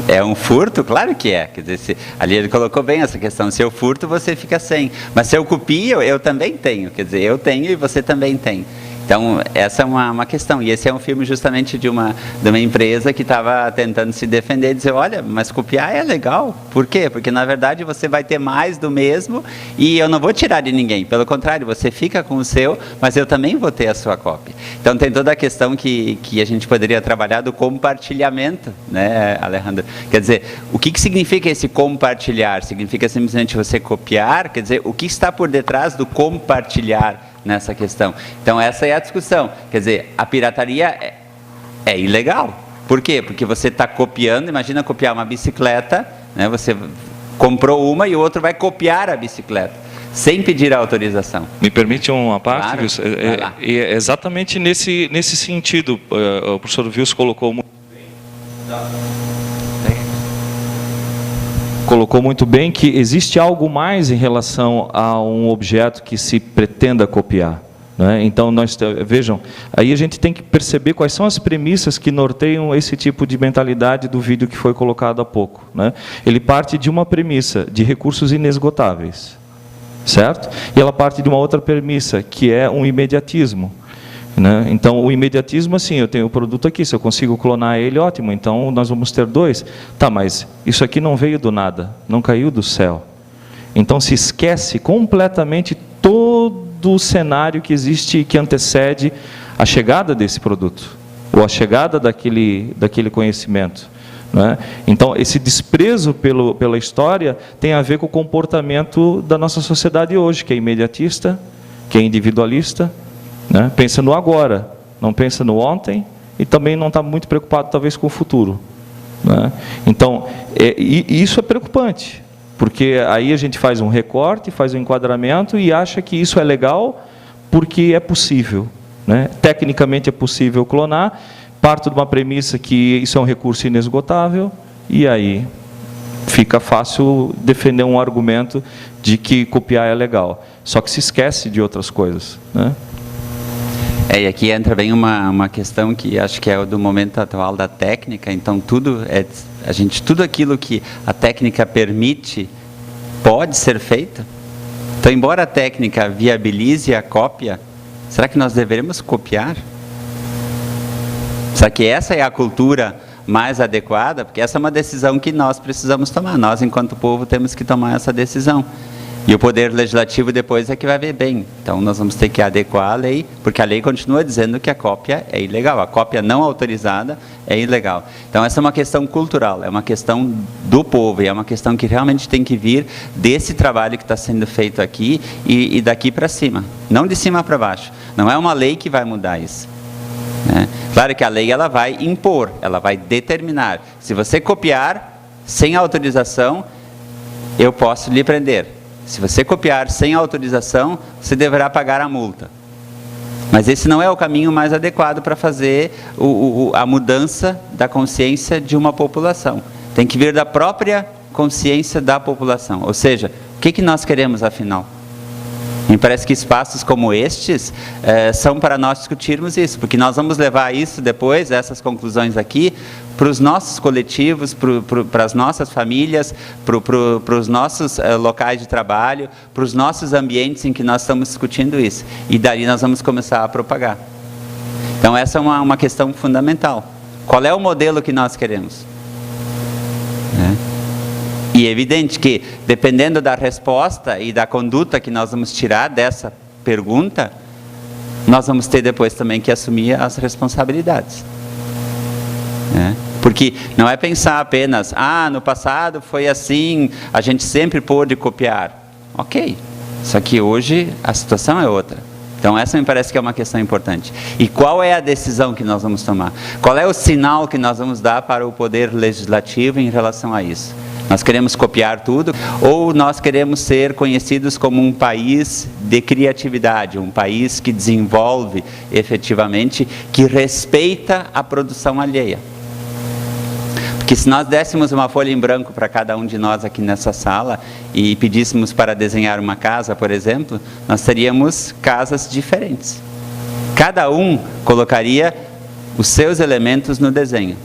é um furto? Claro que é. Quer dizer, ali ele colocou bem essa questão. Se eu furto, você fica sem. Mas se eu copio, eu também tenho. Quer dizer, eu tenho e você também tem. Então, essa é uma questão. E esse é um filme justamente de uma empresa que estava tentando se defender e dizer, olha, mas copiar é legal. Por quê? Porque, na verdade, você vai ter mais do mesmo e eu não vou tirar de ninguém. Pelo contrário, você fica com o seu, mas eu também vou ter a sua cópia. Então, tem toda a questão que a gente poderia trabalhar do compartilhamento, né, Alejandro? Quer dizer, o que significa esse compartilhar? Significa simplesmente você copiar? Quer dizer, o que está por detrás do compartilhar nessa questão? Então, essa é a discussão. Quer dizer, a pirataria é ilegal. Por quê? Porque você está copiando, imagina copiar uma bicicleta, né? Você comprou uma e o outro vai copiar a bicicleta, sem pedir a autorização. Me permite uma parte? Claro, é exatamente nesse sentido. O professor Wilson colocou muito bem que existe algo mais em relação a um objeto que se pretenda copiar, né? Então, vejam, aí a gente tem que perceber quais são as premissas que norteiam esse tipo de mentalidade do vídeo que foi colocado há pouco, né? Ele parte de uma premissa de recursos inesgotáveis, certo? E ela parte de uma outra premissa, que é um imediatismo, né? Então, o imediatismo, assim, eu tenho o produto aqui, se eu consigo clonar ele, ótimo, então nós vamos ter dois. Tá, mas isso aqui não veio do nada, não caiu do céu. Então, se esquece completamente todo o cenário que existe, que antecede a chegada desse produto, ou a chegada daquele conhecimento, né? Então, esse desprezo pela história tem a ver com o comportamento da nossa sociedade hoje, que é imediatista, que é individualista, né? Pensa no agora, não pensa no ontem e também não está muito preocupado talvez com o futuro, né? Então, isso é preocupante, porque aí a gente faz um recorte, faz um enquadramento e acha que isso é legal porque é possível, né? Tecnicamente é possível clonar, parto de uma premissa que isso é um recurso inesgotável e aí fica fácil defender um argumento de que copiar é legal, só que se esquece de outras coisas, né? E aqui entra bem uma questão que acho que é do momento atual da técnica. Então, tudo aquilo que a técnica permite pode ser feito. Então, embora a técnica viabilize a cópia, será que nós deveremos copiar? Será que essa é a cultura mais adequada? Porque essa é uma decisão que nós precisamos tomar. Nós, enquanto povo, temos que tomar essa decisão. E o Poder Legislativo depois é que vai ver bem. Então, nós vamos ter que adequar a lei, porque a lei continua dizendo que a cópia é ilegal. A cópia não autorizada é ilegal. Então, essa é uma questão cultural, é uma questão do povo, e é uma questão que realmente tem que vir desse trabalho que está sendo feito aqui e daqui para cima. Não de cima para baixo. Não é uma lei que vai mudar isso, né? Claro que a lei ela vai impor, ela vai determinar. Se você copiar sem autorização, eu posso lhe prender. Se você copiar sem autorização, você deverá pagar a multa. Mas esse não é o caminho mais adequado para fazer a mudança da consciência de uma população. Tem que vir da própria consciência da população. Ou seja, o que nós queremos afinal? Me parece que espaços como estes são para nós discutirmos isso, porque nós vamos levar isso depois, essas conclusões aqui, para os nossos coletivos, para as nossas famílias, para os nossos locais de trabalho, para os nossos ambientes em que nós estamos discutindo isso. E dali nós vamos começar a propagar. Então essa é uma questão fundamental. Qual é o modelo que nós queremos? E é evidente que, dependendo da resposta e da conduta que nós vamos tirar dessa pergunta, nós vamos ter depois também que assumir as responsabilidades. Porque não é pensar apenas, no passado foi assim, a gente sempre pôde copiar. Ok, só que hoje a situação é outra. Então essa me parece que é uma questão importante. E qual é a decisão que nós vamos tomar? Qual é o sinal que nós vamos dar para o poder legislativo em relação a isso? Nós queremos copiar tudo, ou nós queremos ser conhecidos como um país de criatividade, um país que desenvolve efetivamente, que respeita a produção alheia. Porque se nós dessemos uma folha em branco para cada um de nós aqui nessa sala e pedíssemos para desenhar uma casa, por exemplo, nós teríamos casas diferentes. Cada um colocaria os seus elementos no desenho.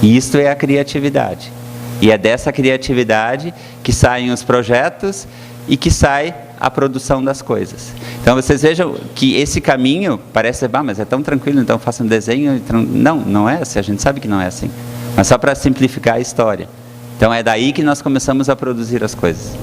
E isto é a criatividade. E é dessa criatividade que saem os projetos e que sai a produção das coisas. Então vocês vejam que esse caminho parece, mas é tão tranquilo, então faça um desenho. Não, não é assim, a gente sabe que não é assim. Mas só para simplificar a história. Então é daí que nós começamos a produzir as coisas.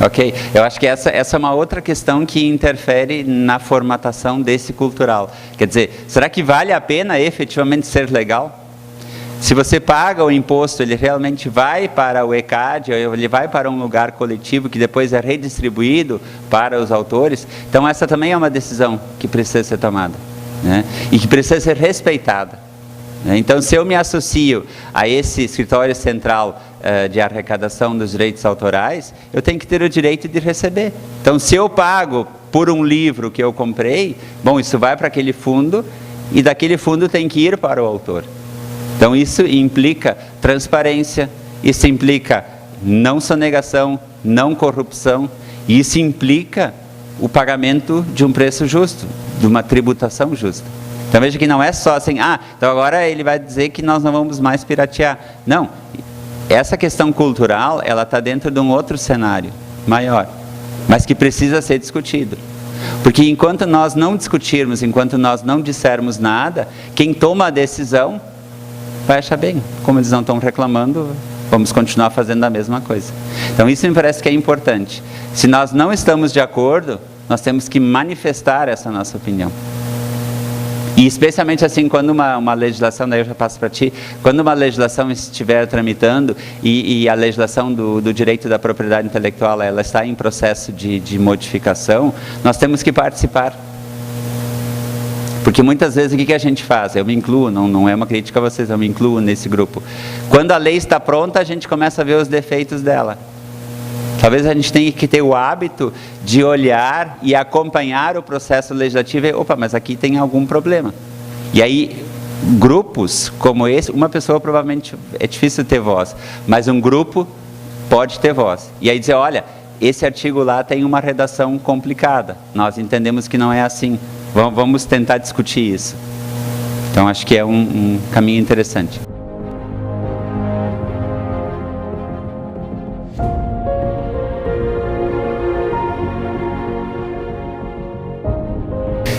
Ok? Eu acho que essa é uma outra questão que interfere na formatação desse cultural. Quer dizer, será que vale a pena efetivamente ser legal? Se você paga o imposto, ele realmente vai para o ECAD, ele vai para um lugar coletivo que depois é redistribuído para os autores. Então essa também é uma decisão que precisa ser tomada, né? E que precisa ser respeitada. Então, se eu me associo a esse escritório central de arrecadação dos direitos autorais, eu tenho que ter o direito de receber. Então, se eu pago por um livro que eu comprei, isso vai para aquele fundo, e daquele fundo tem que ir para o autor. Então, isso implica transparência, isso implica não sonegação, não corrupção, e isso implica o pagamento de um preço justo, de uma tributação justa. Então veja que não é só assim, então agora ele vai dizer que nós não vamos mais piratear. Não, essa questão cultural, ela está dentro de um outro cenário maior, mas que precisa ser discutido. Porque enquanto nós não discutirmos, enquanto nós não dissermos nada, quem toma a decisão vai achar bem, como eles não estão reclamando, vamos continuar fazendo a mesma coisa. Então isso me parece que é importante. Se nós não estamos de acordo, nós temos que manifestar essa nossa opinião. E especialmente assim, quando uma legislação, daí eu já passo para ti, quando uma legislação estiver tramitando e a legislação do direito da propriedade intelectual, ela está em processo de modificação, nós temos que participar. Porque muitas vezes o que a gente faz? Eu me incluo, não é uma crítica a vocês, eu me incluo nesse grupo. Quando a lei está pronta, a gente começa a ver os defeitos dela. Talvez a gente tenha que ter o hábito de olhar e acompanhar o processo legislativo e, mas aqui tem algum problema. E aí, grupos como esse, uma pessoa provavelmente é difícil ter voz, mas um grupo pode ter voz. E aí dizer, olha, esse artigo lá tem uma redação complicada, nós entendemos que não é assim, vamos tentar discutir isso. Então acho que é um caminho interessante.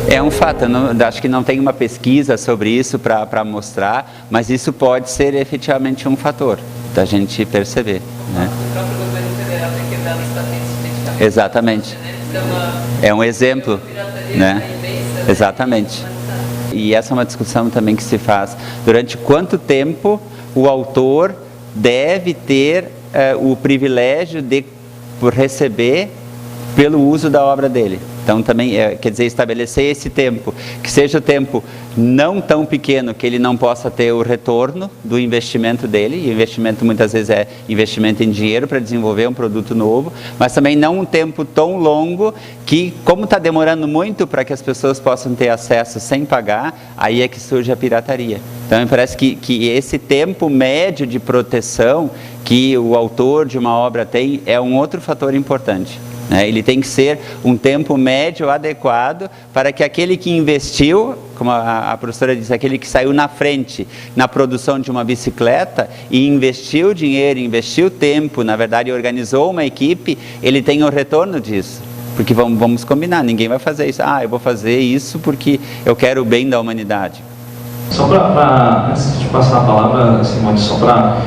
É um fato, acho que não tem uma pesquisa sobre isso para mostrar, mas isso pode ser efetivamente um fator da gente perceber. Né? O próprio governo federal tem quebrado as patentes de medicamentos. Exatamente. É um exemplo. Né? Exatamente. E essa é uma discussão também que se faz. Durante quanto tempo o autor deve ter o privilégio de receber pelo uso da obra dele? Então também, quer dizer, estabelecer esse tempo, que seja o tempo não tão pequeno que ele não possa ter o retorno do investimento dele, e o investimento muitas vezes é investimento em dinheiro para desenvolver um produto novo, mas também não um tempo tão longo que, como está demorando muito para que as pessoas possam ter acesso sem pagar, aí é que surge a pirataria. Então me parece que esse tempo médio de proteção que o autor de uma obra tem é um outro fator importante. Ele tem que ser um tempo médio adequado para que aquele que investiu, como a professora disse, aquele que saiu na frente na produção de uma bicicleta e investiu dinheiro, investiu tempo, na verdade organizou uma equipe, ele tem o retorno disso. Porque vamos combinar, ninguém vai fazer isso. Eu vou fazer isso porque eu quero o bem da humanidade. Só antes de passar a palavra, Simone, só para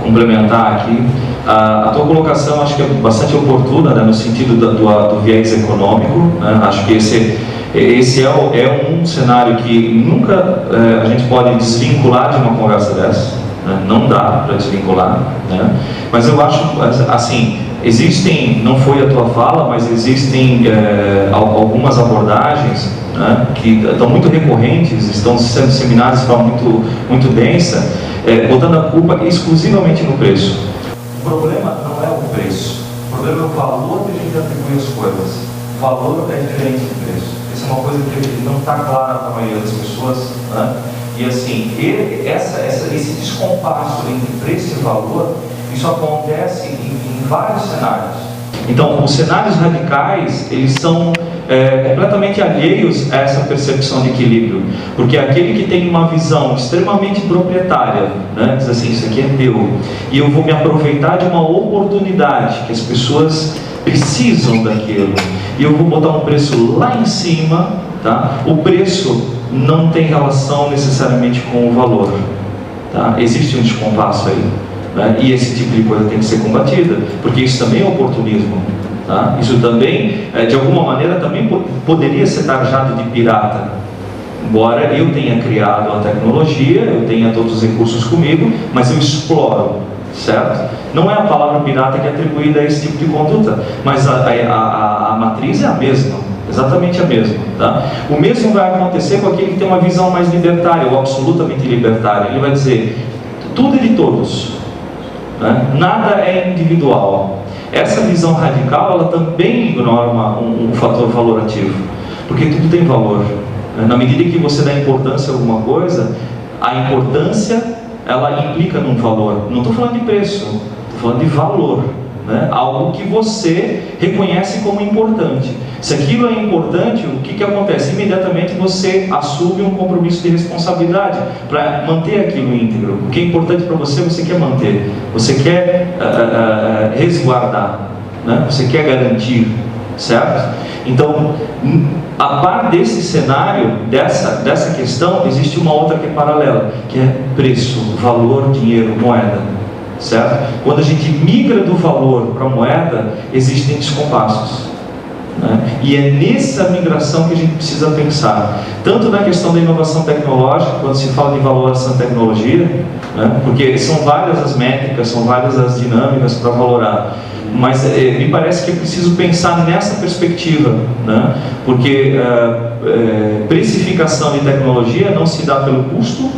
complementar aqui, a tua colocação acho que é bastante oportuna, né, no sentido do viés econômico, né? Acho que esse é um cenário que nunca a gente pode desvincular de uma conversa dessa, né? Não dá para desvincular, né? Mas eu acho, assim, existem, não foi a tua fala, mas existem algumas abordagens, né, que estão muito recorrentes, estão sendo disseminadas de forma muito densa, botando a culpa exclusivamente no preço. O problema não é o preço, o problema é o valor que a gente atribui às coisas. O valor é diferente do preço. Essa é uma coisa que não está clara para a maioria das pessoas, né? E assim, esse descompasso entre preço e valor, isso acontece em vários cenários. Então, os cenários radicais, eles são completamente alheios a essa percepção de equilíbrio, porque aquele que tem uma visão extremamente proprietária, né, diz assim, isso aqui é meu, e eu vou me aproveitar de uma oportunidade, que as pessoas precisam daquilo, e eu vou botar um preço lá em cima, tá? O preço não tem relação necessariamente com o valor, tá? Existe um descompasso aí. E esse tipo de coisa tem que ser combatida, porque isso também é oportunismo, tá? Isso também, de alguma maneira, também poderia ser taxado de pirata, embora eu tenha criado a tecnologia, eu tenha todos os recursos comigo, mas eu exploro, certo? Não é a palavra pirata que é atribuída a esse tipo de conduta, mas a matriz é a mesma, exatamente a mesma, tá? O mesmo vai acontecer com aquele que tem uma visão mais libertária, ou absolutamente libertária. Ele vai dizer, tudo é de todos, né? Nada é individual. Essa visão radical, ela também ignora um fator valorativo, porque tudo tem valor, né? Na medida que você dá importância a alguma coisa, a importância, ela implica num valor. Não estou falando de preço, estou falando de valor, né? Algo que você reconhece como importante. Se aquilo é importante, o que acontece? Imediatamente você assume um compromisso de responsabilidade para manter aquilo íntegro. O que é importante para você, você quer manter, você quer resguardar, né? Você quer garantir, certo? Então, a par desse cenário, dessa questão, existe uma outra que é paralela, que é preço, valor, dinheiro, moeda, certo? Quando a gente migra do valor para a moeda, existem descompassos, né? E é nessa migração que a gente precisa pensar, tanto na questão da inovação tecnológica, quando se fala de valoração de tecnologia, né? Porque são várias as métricas, são várias as dinâmicas para valorar, mas me parece que é preciso pensar nessa perspectiva, né? Porque precificação de tecnologia não se dá pelo custo,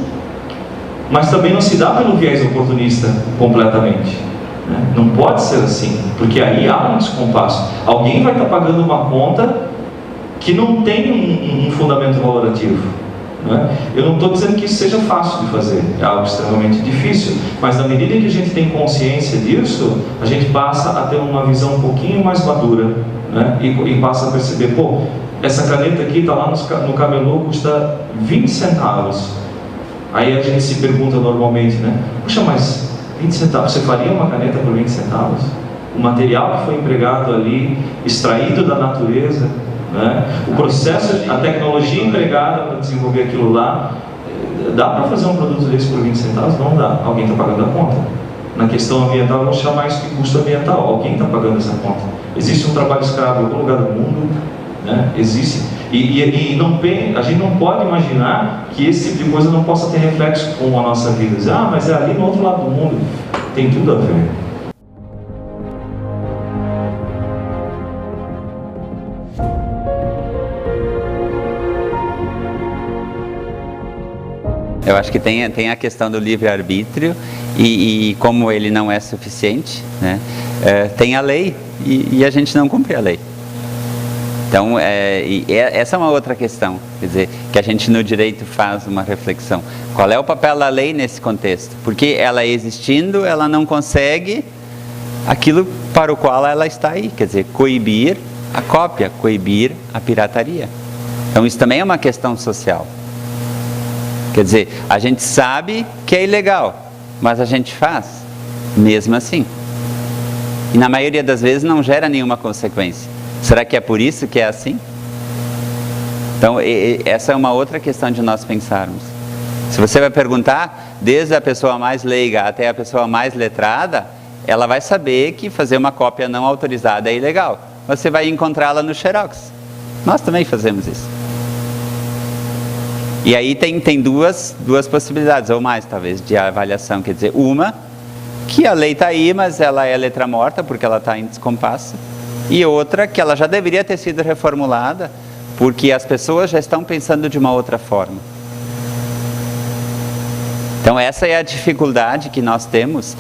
mas também não se dá pelo viés oportunista completamente, né? Não pode ser assim, porque aí há um descompasso. Alguém vai estar pagando uma conta que não tem um fundamento valorativo, né? Eu não estou dizendo que isso seja fácil de fazer, é algo extremamente difícil, mas na medida que a gente tem consciência disso, a gente passa a ter uma visão um pouquinho mais madura, né? E passa a perceber, pô, essa caneta aqui está lá no camelô, custa 20 centavos. Aí a gente se pergunta normalmente, né? Puxa, mas 20 centavos, você faria uma caneta por 20 centavos? O material que foi empregado ali, extraído da natureza, né? O processo, a tecnologia empregada para desenvolver aquilo lá, dá para fazer um produto desse por 20 centavos? Não dá. Alguém está pagando a conta. Na questão ambiental, vamos chamar isso de custo ambiental. Alguém está pagando essa conta. Existe um trabalho escravo em algum lugar do mundo, né? Existe. E a gente não pode imaginar que esse tipo de coisa não possa ter reflexo com a nossa vida. Dizer, mas é ali no outro lado do mundo. Tem tudo a ver. Eu acho que tem a questão do livre-arbítrio e como ele não é suficiente, né? Tem a lei e a gente não cumpre a lei. Então, essa é uma outra questão, quer dizer, que a gente no direito faz uma reflexão. Qual é o papel da lei nesse contexto? Porque ela existindo, ela não consegue aquilo para o qual ela está aí, quer dizer, coibir a cópia, coibir a pirataria. Então, isso também é uma questão social. Quer dizer, a gente sabe que é ilegal, mas a gente faz, mesmo assim. E na maioria das vezes não gera nenhuma consequência. Será que é por isso que é assim? Então, essa é uma outra questão de nós pensarmos. Se você vai perguntar, desde a pessoa mais leiga até a pessoa mais letrada, ela vai saber que fazer uma cópia não autorizada é ilegal. Você vai encontrá-la no Xerox. Nós também fazemos isso. E aí tem duas possibilidades, ou mais talvez, de avaliação. Quer dizer, uma, que a lei está aí, mas ela é letra morta, porque ela está em descompasso. E outra, que ela já deveria ter sido reformulada, porque as pessoas já estão pensando de uma outra forma. Então essa é a dificuldade que nós temos,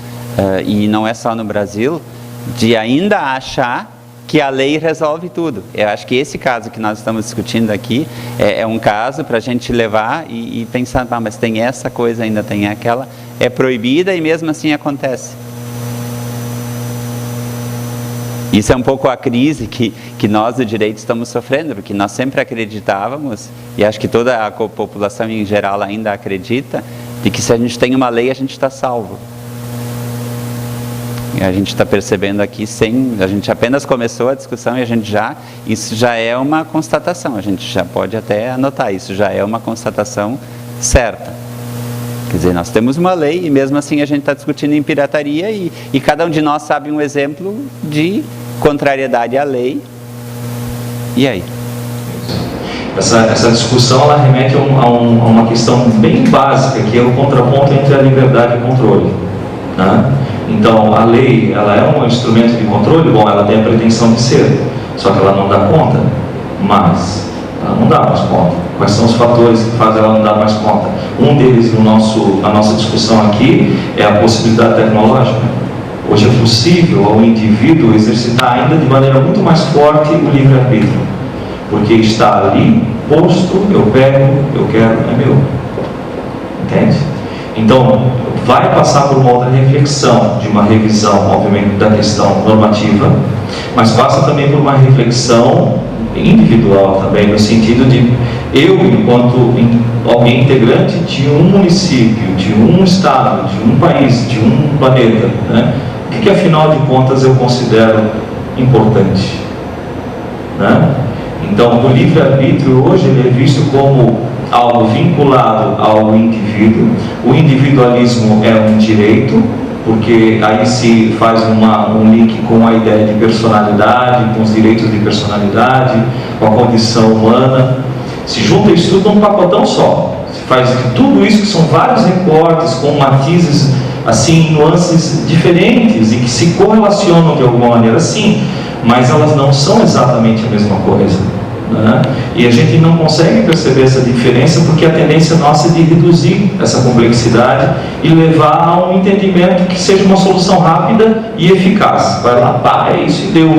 e não é só no Brasil, de ainda achar que a lei resolve tudo. Eu acho que esse caso que nós estamos discutindo aqui é um caso para a gente levar e pensar, mas tem essa coisa, ainda tem aquela, é proibida e mesmo assim acontece. Isso é um pouco a crise que nós do direito estamos sofrendo, porque nós sempre acreditávamos, e acho que toda a população em geral ainda acredita, de que se a gente tem uma lei, a gente está salvo. E a gente está percebendo aqui, a gente apenas começou a discussão e isso já é uma constatação, a gente já pode até anotar, isso já é uma constatação certa. Quer dizer, nós temos uma lei e mesmo assim a gente está discutindo em pirataria e cada um de nós sabe um exemplo de contrariedade à lei. E aí? Essa discussão ela remete a uma questão bem básica, que é o contraponto entre a liberdade e o controle. Né? Então, a lei, ela é um instrumento de controle? Bom, ela tem a pretensão de ser, só que ela não dá conta, mas ela não dá mais conta. Quais são os fatores que fazem ela não dar mais conta? Um deles, na nossa discussão aqui, é a possibilidade tecnológica. Hoje é possível ao indivíduo exercitar ainda de maneira muito mais forte o livre-arbítrio, porque está ali, posto, eu pego, eu quero, é meu. Entende? Então, vai passar por uma outra reflexão, de uma revisão, obviamente, da questão normativa, mas passa também por uma reflexão individual também, no sentido de eu, enquanto alguém integrante de um município, de um estado, de um país, de um planeta, né? O que afinal de contas eu considero importante? Né? Então, o livre-arbítrio hoje ele é visto como algo vinculado ao indivíduo. O individualismo é um direito, porque aí se faz um link com a ideia de personalidade, com os direitos de personalidade, com a condição humana. Se junta isso tudo num pacotão só. Se faz de tudo isso, que são vários recortes com matizes, assim, nuances diferentes e que se correlacionam de alguma maneira, sim, mas elas não são exatamente a mesma coisa. Né? E a gente não consegue perceber essa diferença porque a tendência nossa é de reduzir essa complexidade e levar a um entendimento que seja uma solução rápida e eficaz. Vai lá, pá, é isso e deu.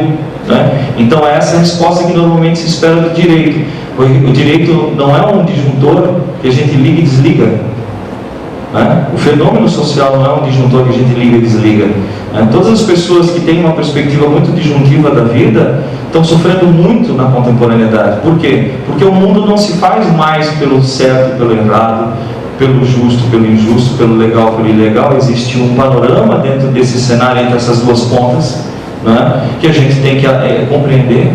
Né? Então essa é a resposta que normalmente se espera do direito. O direito não é um disjuntor que a gente liga e desliga. Né? O fenômeno social não é um disjuntor que a gente liga e desliga. Né? Todas as pessoas que têm uma perspectiva muito disjuntiva da vida estão sofrendo muito na contemporaneidade. Por quê? Porque o mundo não se faz mais pelo certo e pelo errado, pelo justo, pelo injusto, pelo legal, pelo ilegal. Existe um panorama dentro desse cenário, entre essas duas pontas, né? Que a gente tem que compreender,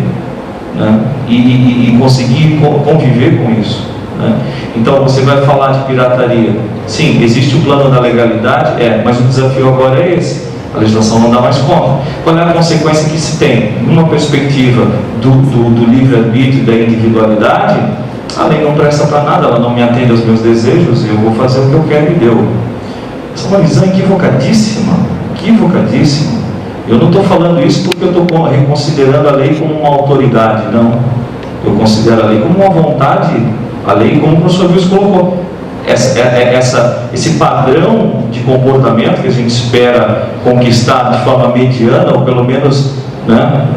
né? E conseguir conviver com isso. Né? Então você vai falar de pirataria. Sim, existe o plano da legalidade, mas o desafio agora é esse. A legislação não dá mais conta. Qual é a consequência que se tem? Numa perspectiva do livre-arbítrio, da individualidade, a lei não presta para nada, ela não me atende aos meus desejos, eu vou fazer o que eu quero e deu. Essa é uma visão equivocadíssima, equivocadíssima. Eu não estou falando isso porque eu estou reconsiderando a lei como uma autoridade, não. Eu considero a lei como uma vontade, a lei, como o professor Wilson colocou, esse padrão de comportamento que a gente espera conquistar de forma mediana, ou pelo menos, né,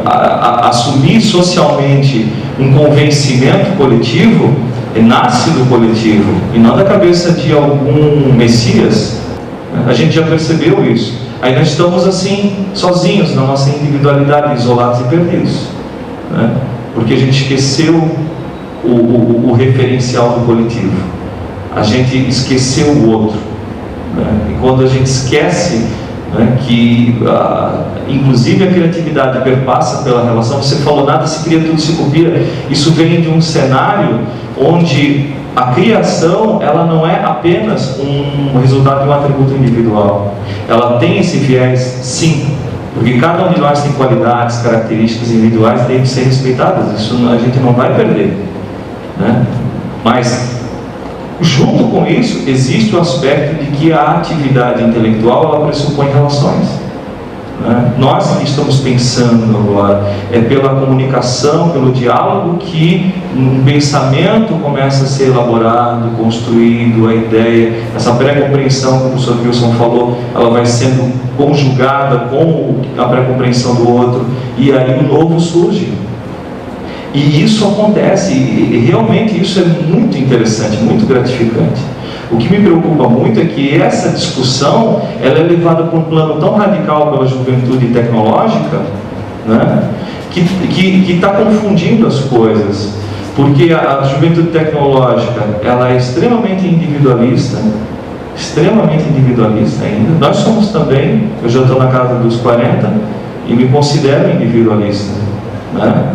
assumir socialmente um convencimento coletivo, nasce do coletivo e não da cabeça de algum messias. A gente já percebeu isso. Aí nós estamos assim, sozinhos na nossa individualidade, isolados e perdidos, né? Porque a gente esqueceu o referencial do coletivo. A gente esqueceu o outro, né? E quando a gente esquece, né, que inclusive a criatividade perpassa pela relação, você falou, nada se cria, tudo se copia. Isso vem de um cenário onde a criação, ela não é apenas um resultado de um atributo individual. Ela tem esse viés, sim, porque cada um de nós tem qualidades, características individuais que devem ser respeitadas. Isso a gente não vai perder, né? Mas junto com isso existe o aspecto de que a atividade intelectual, ela pressupõe relações, né? Nós que estamos pensando agora é pela comunicação, pelo diálogo, que um pensamento começa a ser elaborado, construído, a ideia, essa pré-compreensão que o professor Wilson falou, ela vai sendo conjugada com a pré-compreensão do outro, e aí o novo surge. E isso acontece, e realmente isso é muito interessante, muito gratificante. O que me preocupa muito é que essa discussão, ela é levada para um plano tão radical pela juventude tecnológica, né, que está confundindo as coisas. Porque a juventude tecnológica, ela é extremamente individualista ainda. Nós somos também, eu já estou na casa dos 40 e me considero individualista, né?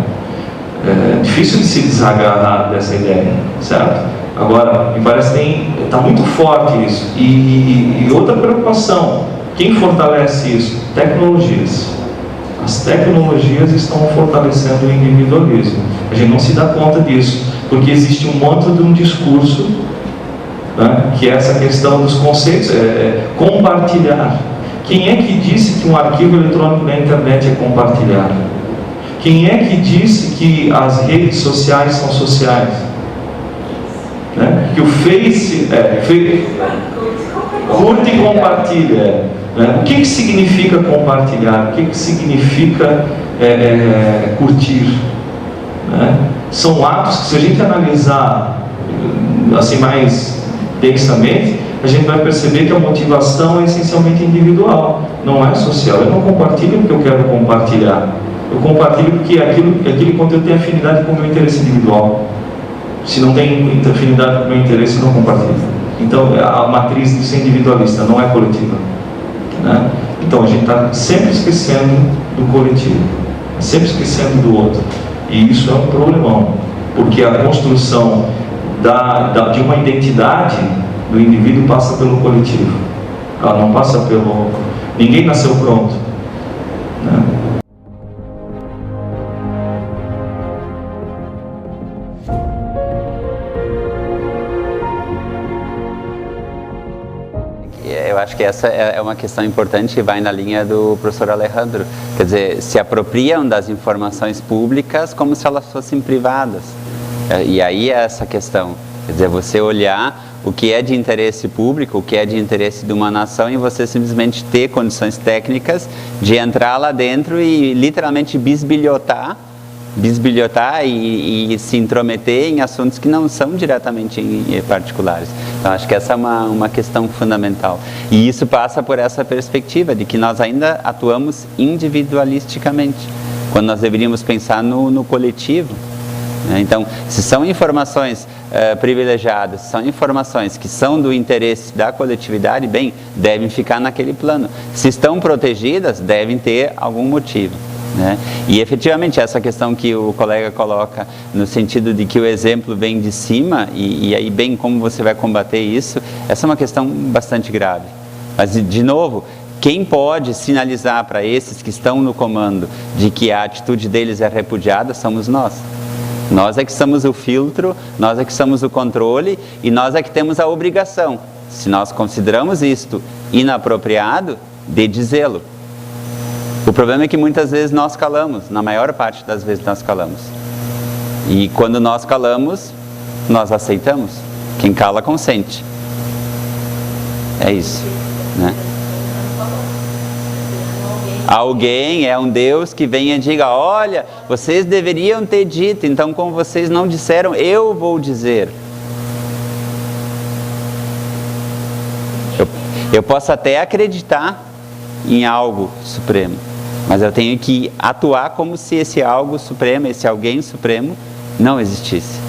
É difícil de se desagarrar dessa ideia, certo? Agora, me parece que está muito forte isso. E outra preocupação, quem fortalece isso? Tecnologias. As tecnologias estão fortalecendo o individualismo. A gente não se dá conta disso, porque existe um monte de um discurso, né, que é essa questão dos conceitos, compartilhar. Quem é que disse que um arquivo eletrônico na internet é compartilhar? Quem é que disse que as redes sociais são sociais? Né? Que o Face curte e compartilha. Né? O que significa compartilhar? O que significa curtir? Né? São atos que, se a gente analisar assim mais densamente, a gente vai perceber que a motivação é essencialmente individual, não é social. Eu não compartilho porque eu quero compartilhar. Eu compartilho porque aquele conteúdo tem afinidade com o meu interesse individual. Se não tem afinidade com o meu interesse, eu não compartilho. Então, a matriz disso é individualista, não é coletiva, né? Então, a gente está sempre esquecendo do coletivo, sempre esquecendo do outro. E isso é um problemão, porque a construção de uma identidade do indivíduo passa pelo coletivo. Ela não passa pelo... Ninguém nasceu pronto, né? Eu acho que essa é uma questão importante e vai na linha do professor Alejandro. Quer dizer, se apropriam das informações públicas como se elas fossem privadas. E aí é essa questão. Quer dizer, você olhar o que é de interesse público, o que é de interesse de uma nação, e você simplesmente ter condições técnicas de entrar lá dentro e literalmente bisbilhotar e se intrometer em assuntos que não são diretamente particulares. Então, acho que essa é uma questão fundamental. E isso passa por essa perspectiva de que nós ainda atuamos individualisticamente, quando nós deveríamos pensar no coletivo. Então, se são informações privilegiadas, se são informações que são do interesse da coletividade, bem, devem ficar naquele plano. Se estão protegidas, devem ter algum motivo. Né? E efetivamente essa questão que o colega coloca no sentido de que o exemplo vem de cima e aí bem como você vai combater isso, essa é uma questão bastante grave. Mas de novo, quem pode sinalizar para esses que estão no comando de que a atitude deles é repudiada somos nós. Nós é que somos o filtro, nós é que somos o controle e nós é que temos a obrigação, se nós consideramos isto inapropriado, de dizê-lo. O problema é que muitas vezes nós calamos, na maior parte das vezes nós calamos. E quando nós calamos, nós aceitamos. Quem cala, consente. É isso, né? Alguém é um Deus que venha e diga: olha, vocês deveriam ter dito, então como vocês não disseram, eu vou dizer. Eu posso até acreditar em algo supremo, mas eu tenho que atuar como se esse algo supremo, esse alguém supremo, não existisse.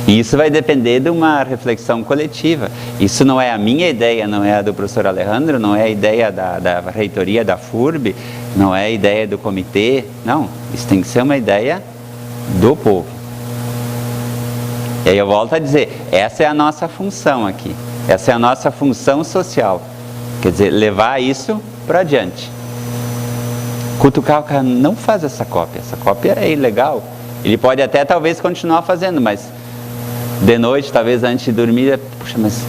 E isso vai depender de uma reflexão coletiva. Isso não é a minha ideia, não é a do professor Alejandro, não é a ideia da reitoria da FURB, não é a ideia do comitê. Não, isso tem que ser uma ideia do povo. E aí eu volto a dizer, essa é a nossa função aqui. Essa é a nossa função social. Quer dizer, levar isso para adiante. Cutucar o cara, não faz essa cópia é ilegal. Ele pode até talvez continuar fazendo, mas de noite, talvez antes de dormir, puxa, mas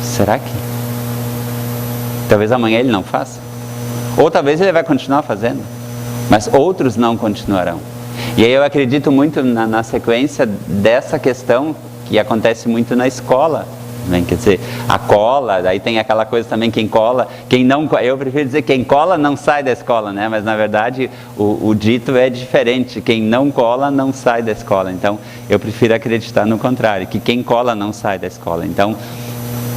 será que? Talvez amanhã ele não faça. Ou talvez ele vai continuar fazendo, mas outros não continuarão. E aí eu acredito muito na sequência dessa questão que acontece muito na escola. Quer dizer, a cola, daí tem aquela coisa também, quem cola, quem não, eu prefiro dizer quem cola não sai da escola, né? Mas na verdade o dito é diferente, quem não cola não sai da escola. Então eu prefiro acreditar no contrário, que quem cola não sai da escola. Então,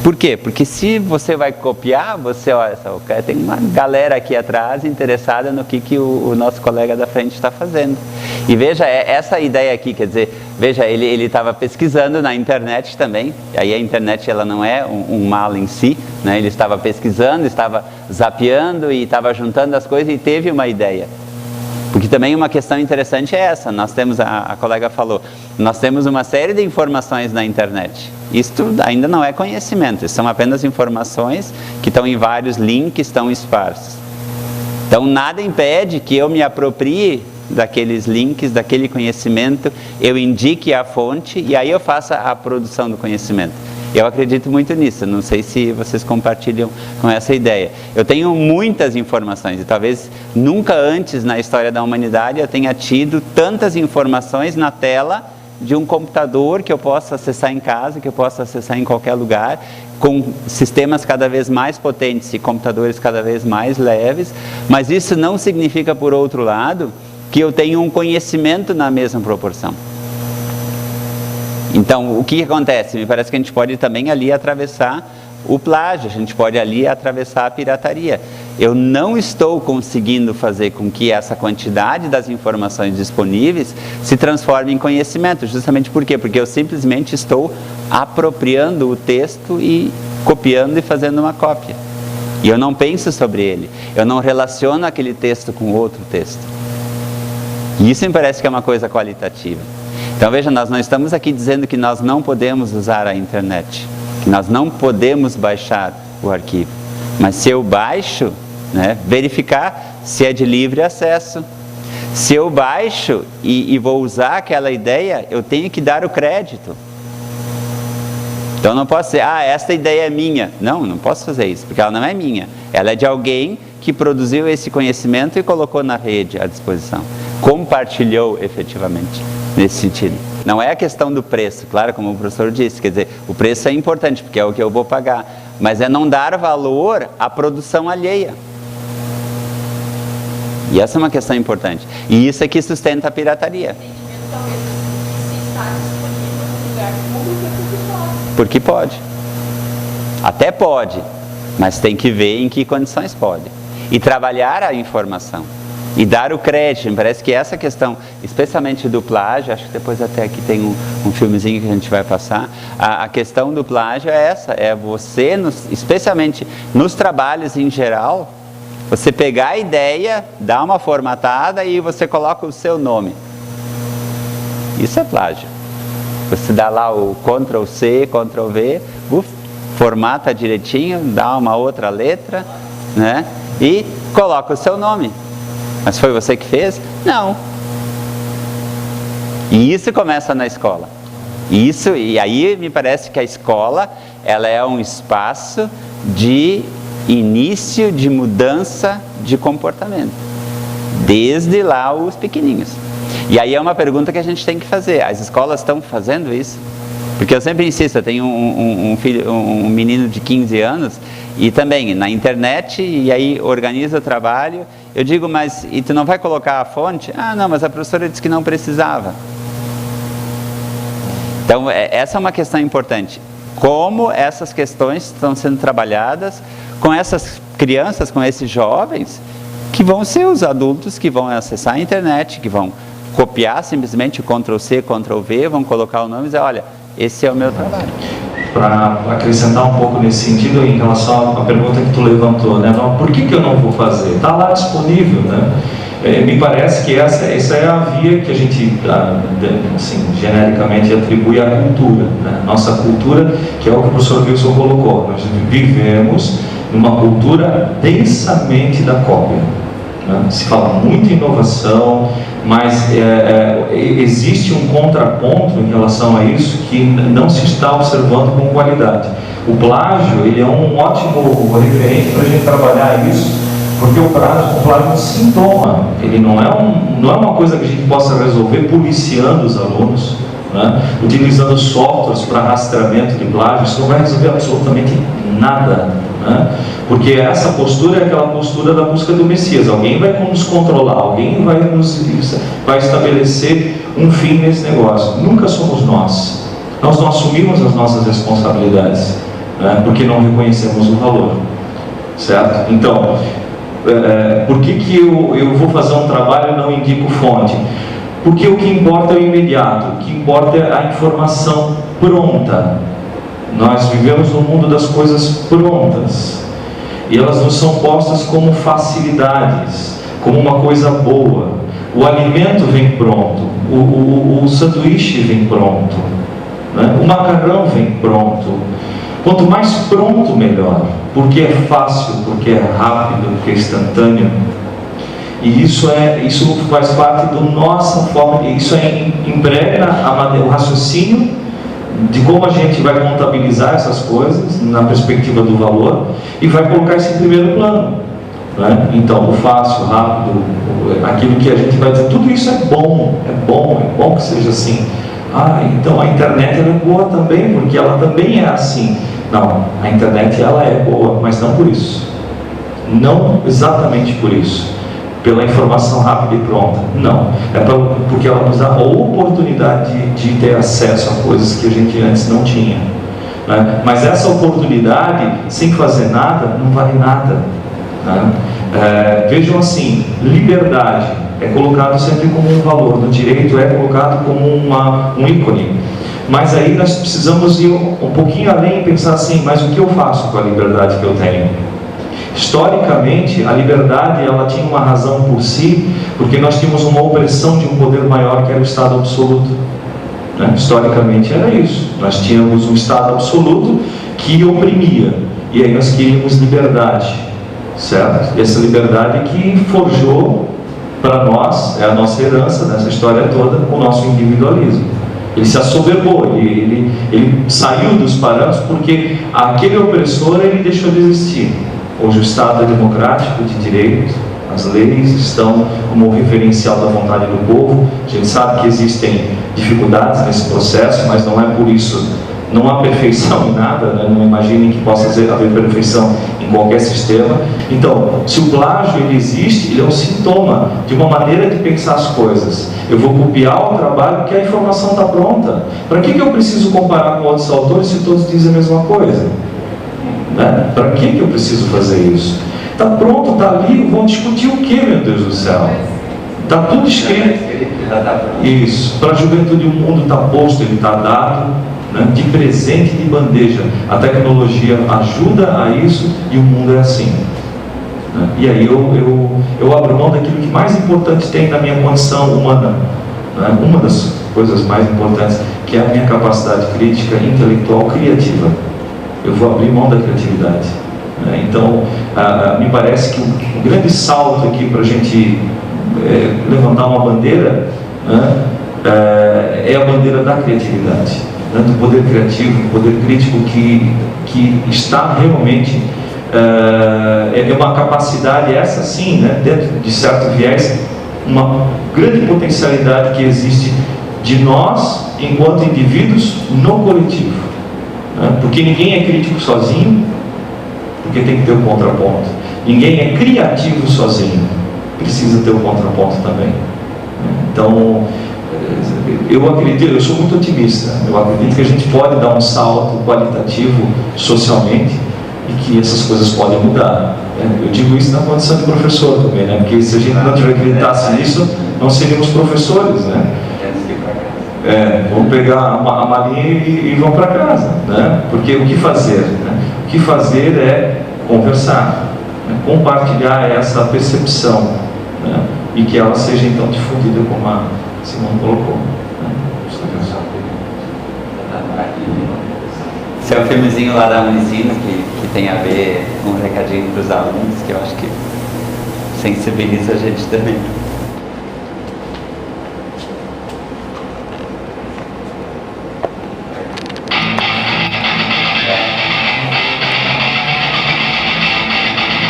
por quê? Porque se você vai copiar, você, olha só, tem uma galera aqui atrás interessada no que o nosso colega da frente está fazendo. E veja, essa ideia aqui, quer dizer, veja, ele estava pesquisando na internet também, e aí a internet ela não é um mal em si, né? Ele estava pesquisando, estava zapeando e estava juntando as coisas e teve uma ideia. Porque também uma questão interessante é essa, nós temos, a colega falou, nós temos uma série de informações na internet. Isto ainda não é conhecimento, são apenas informações que estão em vários links, estão esparsos. Então nada impede que eu me aproprie daqueles links, daquele conhecimento, eu indique a fonte e aí eu faça a produção do conhecimento. Eu acredito muito nisso, não sei se vocês compartilham com essa ideia. Eu tenho muitas informações e talvez nunca antes na história da humanidade eu tenha tido tantas informações na tela de um computador que eu possa acessar em casa, que eu possa acessar em qualquer lugar, com sistemas cada vez mais potentes e computadores cada vez mais leves, mas isso não significa, por outro lado, que eu tenho um conhecimento na mesma proporção. Então, o que acontece? Me parece que a gente pode também ali atravessar o plágio, a gente pode ali atravessar a pirataria. Eu não estou conseguindo fazer com que essa quantidade das informações disponíveis se transforme em conhecimento. Justamente por quê? Porque eu simplesmente estou apropriando o texto e copiando e fazendo uma cópia. E eu não penso sobre ele. Eu não relaciono aquele texto com outro texto. E isso me parece que é uma coisa qualitativa. Então veja, nós não estamos aqui dizendo que nós não podemos usar a internet, que nós não podemos baixar o arquivo. Mas se eu baixo, né, verificar se é de livre acesso. Se eu baixo e vou usar aquela ideia, eu tenho que dar o crédito. Então não posso dizer, esta ideia é minha. Não posso fazer isso, porque ela não é minha. Ela é de alguém que produziu esse conhecimento e colocou na rede à disposição. Compartilhou efetivamente, nesse sentido. Não é a questão do preço, claro, como o professor disse, quer dizer, o preço é importante, porque é o que eu vou pagar, mas é não dar valor à produção alheia. E essa é uma questão importante. E isso é que sustenta a pirataria. Porque pode. Até pode, mas tem que ver em que condições pode. E trabalhar a informação. E dar o crédito. Me parece que essa questão, especialmente do plágio, acho que depois até aqui tem um filmezinho que a gente vai passar, a questão do plágio é essa, é você, especialmente nos trabalhos em geral, você pegar a ideia, dar uma formatada e você coloca o seu nome. Isso é plágio. Você dá lá o Ctrl+C, Ctrl+V, formata direitinho, dá uma outra letra, né? E coloca o seu nome. Mas foi você que fez? Não. E isso começa na escola. E aí me parece que a escola, ela é um espaço de início de mudança de comportamento. Desde lá os pequenininhos. E aí é uma pergunta que a gente tem que fazer. As escolas estão fazendo isso? Porque eu sempre insisto, eu tenho um menino de 15 anos, e também na internet, e aí organiza o trabalho. Eu digo, mas e tu não vai colocar a fonte? Ah, não, mas a professora disse que não precisava. Então, essa é uma questão importante. Como essas questões estão sendo trabalhadas com essas crianças, com esses jovens, que vão ser os adultos que vão acessar a internet, que vão copiar simplesmente o Ctrl+C, Ctrl+V, vão colocar o nome e dizer, olha, esse é o meu trabalho. Para acrescentar um pouco nesse sentido, em relação à pergunta que tu levantou, né? Por que eu não vou fazer? Está lá disponível, né? Me parece que essa é a via que a gente, assim, genericamente atribui à cultura, né? Nossa cultura, que é o que o professor Wilson colocou. Nós vivemos numa cultura densamente da cópia, né? Se fala muito em inovação, mas existe um contraponto em relação a isso que não se está observando com qualidade. O plágio, ele é um ótimo referente para a gente trabalhar isso, porque o plágio é um sintoma, ele não é uma coisa que a gente possa resolver policiando os alunos, né? Utilizando softwares para rastreamento de plágio. Isso não vai resolver absolutamente nada, né? Porque essa postura é aquela postura da busca do Messias. Alguém vai nos controlar, alguém vai estabelecer um fim nesse negócio. Nunca somos nós. Nós não assumimos as nossas responsabilidades, né? Porque não reconhecemos o valor, certo? Então, por que eu vou fazer um trabalho e não indico fonte? Porque o que importa é o imediato, o que importa é a informação pronta. Nós vivemos no mundo das coisas prontas, e elas nos são postas como facilidades, como uma coisa boa. O alimento vem pronto, o sanduíche vem pronto, né? O macarrão vem pronto. Quanto mais pronto, melhor, porque é fácil, porque é rápido, porque é instantâneo. E isso faz parte da nossa forma, isso impregna o raciocínio de como a gente vai contabilizar essas coisas na perspectiva do valor e vai colocar isso em primeiro plano, né? Então, o fácil, o rápido, aquilo que a gente vai dizer, tudo isso é bom que seja assim. Então a internet ela é boa também, porque ela também é assim. Não, a internet ela é boa, mas não por isso. Não exatamente por isso. Pela informação rápida e pronta. Não. Porque ela nos dá a oportunidade de ter acesso a coisas que a gente antes não tinha, né? Mas essa oportunidade, sem fazer nada, não vale nada, né? Vejam assim, liberdade é colocado sempre como um valor, no direito é colocado como um ícone. Mas aí nós precisamos ir um pouquinho além e pensar assim, mas o que eu faço com a liberdade que eu tenho? Historicamente, a liberdade ela tinha uma razão por si, porque nós tínhamos uma opressão de um poder maior que era o Estado absoluto, né? Historicamente era isso. Nós tínhamos um Estado absoluto que oprimia, e aí nós queríamos liberdade, certo? E essa liberdade que forjou para nós, é a nossa herança nessa história toda, o nosso individualismo. Ele se assoberbou, ele saiu dos parâmetros porque aquele opressor ele deixou de existir. Hoje o Estado é democrático, de direito, as leis estão como referencial da vontade do povo. A gente sabe que existem dificuldades nesse processo, mas não é por isso, não há perfeição em nada, né? Não imaginem que possa haver perfeição em qualquer sistema. Então, se o plágio ele existe, ele é um sintoma de uma maneira de pensar as coisas. Eu vou copiar o trabalho porque a informação está pronta. Para que eu preciso comparar com outros autores se todos dizem a mesma coisa? Né? Para que eu preciso fazer isso? Está pronto, está ali, vão discutir o que, meu Deus do céu? Está tudo escrito. Isso, para a juventude o mundo está posto, ele está dado, né? De presente, de bandeja. A tecnologia ajuda a isso e o mundo é assim, né? E aí eu abro mão daquilo que mais importante tem na minha condição humana, né? Uma das coisas mais importantes, que é a minha capacidade crítica, intelectual, criativa. Eu vou abrir mão da criatividade, né? Então, me parece que um grande salto aqui para a gente levantar uma bandeira, né? É a bandeira da criatividade, né? Do poder criativo, do poder crítico que está realmente é uma capacidade, essa sim, né? Dentro de certo viés, uma grande potencialidade que existe de nós, enquanto indivíduos, no coletivo. Né? Porque ninguém é crítico sozinho, porque tem que ter o contraponto. Ninguém é criativo sozinho, precisa ter o contraponto também. Então, eu acredito, eu sou muito otimista, eu acredito que a gente pode dar um salto qualitativo socialmente e que essas coisas podem mudar. Eu digo isso na condição de professor também, né? Porque se a gente não acreditasse nisso, não seríamos professores, né? Vamos pegar a malinha e vão para casa, né? Porque o que fazer? Né? O que fazer é conversar, né? Compartilhar essa percepção, né? E que ela seja então difundida, como a Simone colocou. Né? Esse é um filmezinho lá da Unicino que tem a ver com um recadinho para os alunos, que eu acho que sensibiliza a gente também.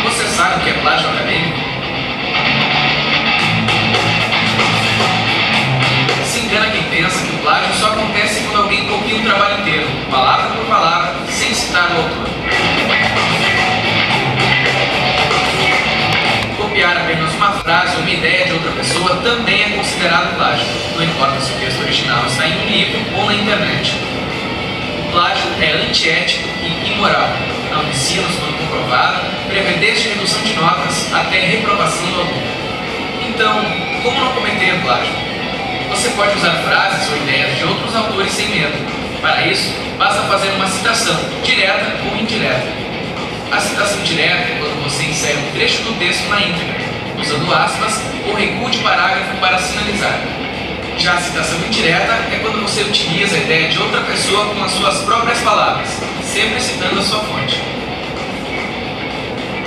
Você sabe o que é plágio acadêmico? Se engana quem pensa que o plágio só acontece quando alguém copia um trabalho inteiro, palavra por palavra, sem citar o autor. Copiar apenas uma frase ou uma ideia de outra pessoa também é considerado plágio, não importa se o texto original está em um livro ou na internet. O plágio é antiético e imoral. Na Unicinos, quando comprovado, prevê desde redução de notas até reprovação do aluno. Então, como não cometer plágio? Você pode usar frases ou ideias de outros autores sem medo. Para isso, basta fazer uma citação, direta ou indireta. A citação direta é quando você insere um trecho do texto na íntegra, usando aspas ou recuo de parágrafo para sinalizar. Já a citação indireta é quando você utiliza a ideia de outra pessoa com as suas próprias palavras, sempre citando a sua fonte.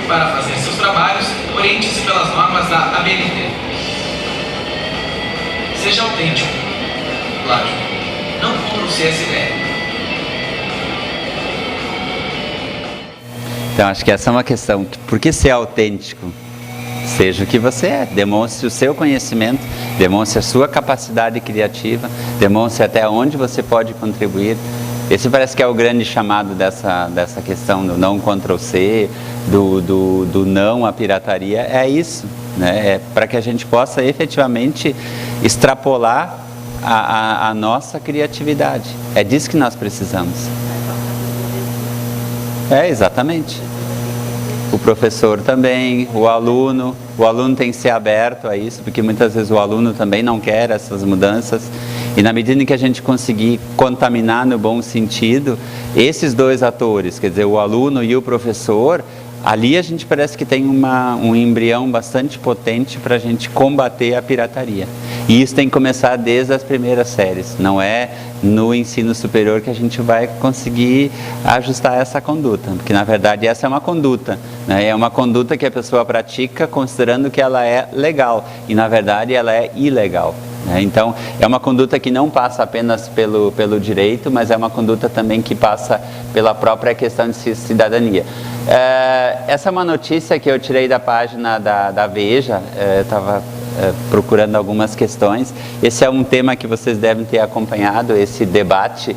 Para fazer seus trabalhos, oriente-se pelas normas da ABNT. Seja autêntico. Plágio. Não Ctrl+C essa ideia. Então, acho que essa é uma questão. Por que ser autêntico? Seja o que você é, demonstre o seu conhecimento, demonstre a sua capacidade criativa, demonstre até onde você pode contribuir. Esse parece que é o grande chamado dessa questão do não Ctrl+C, do não à pirataria, é isso, né? É para que a gente possa efetivamente extrapolar a nossa criatividade. É disso que nós precisamos. Exatamente. O professor também, o aluno tem que ser aberto a isso, porque muitas vezes o aluno também não quer essas mudanças. E na medida em que a gente conseguir contaminar no bom sentido, esses dois atores, quer dizer, o aluno e o professor, ali a gente parece que tem um embrião bastante potente para a gente combater a pirataria. E isso tem que começar desde as primeiras séries, não é no ensino superior que a gente vai conseguir ajustar essa conduta, porque na verdade essa é uma conduta, né? É uma conduta que a pessoa pratica considerando que ela é legal, e na verdade ela é ilegal. Então, é uma conduta que não passa apenas pelo direito, mas é uma conduta também que passa pela própria questão de cidadania. Essa é uma notícia que eu tirei da página da Veja, estava procurando algumas questões. Esse é um tema que vocês devem ter acompanhado, esse debate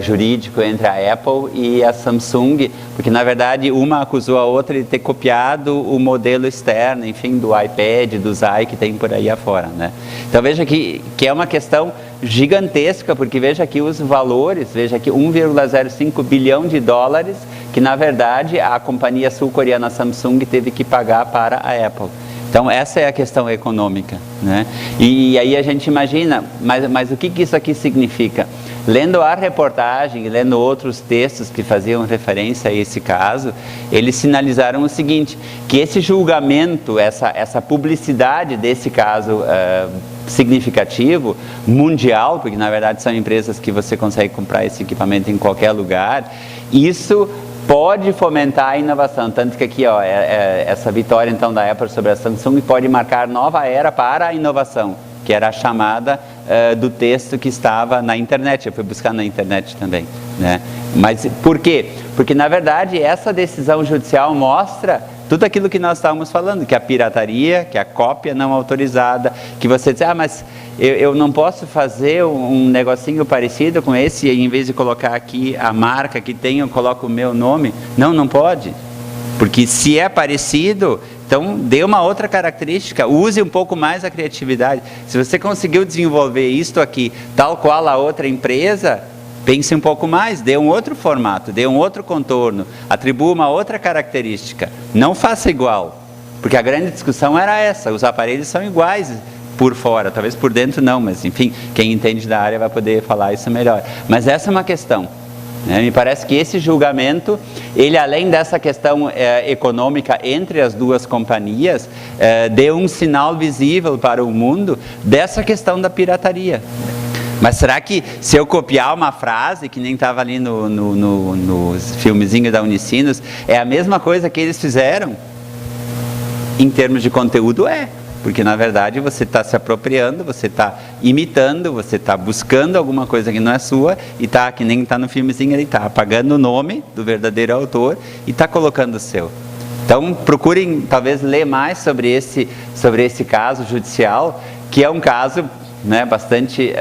jurídico entre a Apple e a Samsung, porque na verdade uma acusou a outra de ter copiado o modelo externo, enfim, do iPad, do Zai que tem por aí afora, né? Então veja que é uma questão gigantesca, porque veja aqui os valores, veja aqui 1,05 bilhão de dólares que na verdade a companhia sul-coreana Samsung teve que pagar para a Apple. Então essa é a questão econômica, né? E aí a gente imagina, mas o que isso aqui significa? Lendo a reportagem e lendo outros textos que faziam referência a esse caso, eles sinalizaram o seguinte, que esse julgamento, essa publicidade desse caso significativo, mundial, porque na verdade são empresas que você consegue comprar esse equipamento em qualquer lugar, isso pode fomentar a inovação, tanto que aqui essa vitória então da Apple sobre a Samsung pode marcar nova era para a inovação, que era a chamada do texto que estava na internet. Eu fui buscar na internet também, né? Mas por quê? Porque na verdade essa decisão judicial mostra tudo aquilo que nós estávamos falando, que a pirataria, que a cópia não autorizada, que você diz, mas eu não posso fazer um negocinho parecido com esse, e em vez de colocar aqui a marca que tem, eu coloco o meu nome. Não pode. Porque se é parecido, então dê uma outra característica, use um pouco mais a criatividade. Se você conseguiu desenvolver isto aqui, tal qual a outra empresa, pense um pouco mais, dê um outro formato, dê um outro contorno, atribua uma outra característica. Não faça igual, porque a grande discussão era essa, os aparelhos são iguais por fora, talvez por dentro não, mas enfim, quem entende da área vai poder falar isso melhor. Mas essa é uma questão. Me parece que esse julgamento, ele além dessa questão econômica entre as duas companhias, deu um sinal visível para o mundo dessa questão da pirataria. Mas será que se eu copiar uma frase, que nem estava ali nos filmezinhos da Unicinos, é a mesma coisa que eles fizeram? Em termos de conteúdo porque na verdade você está se apropriando, você está imitando, você está buscando alguma coisa que não é sua, e está, que nem está no filmezinho, ele está apagando o nome do verdadeiro autor e está colocando o seu. Então procurem talvez ler mais sobre esse caso judicial, que é um caso bastante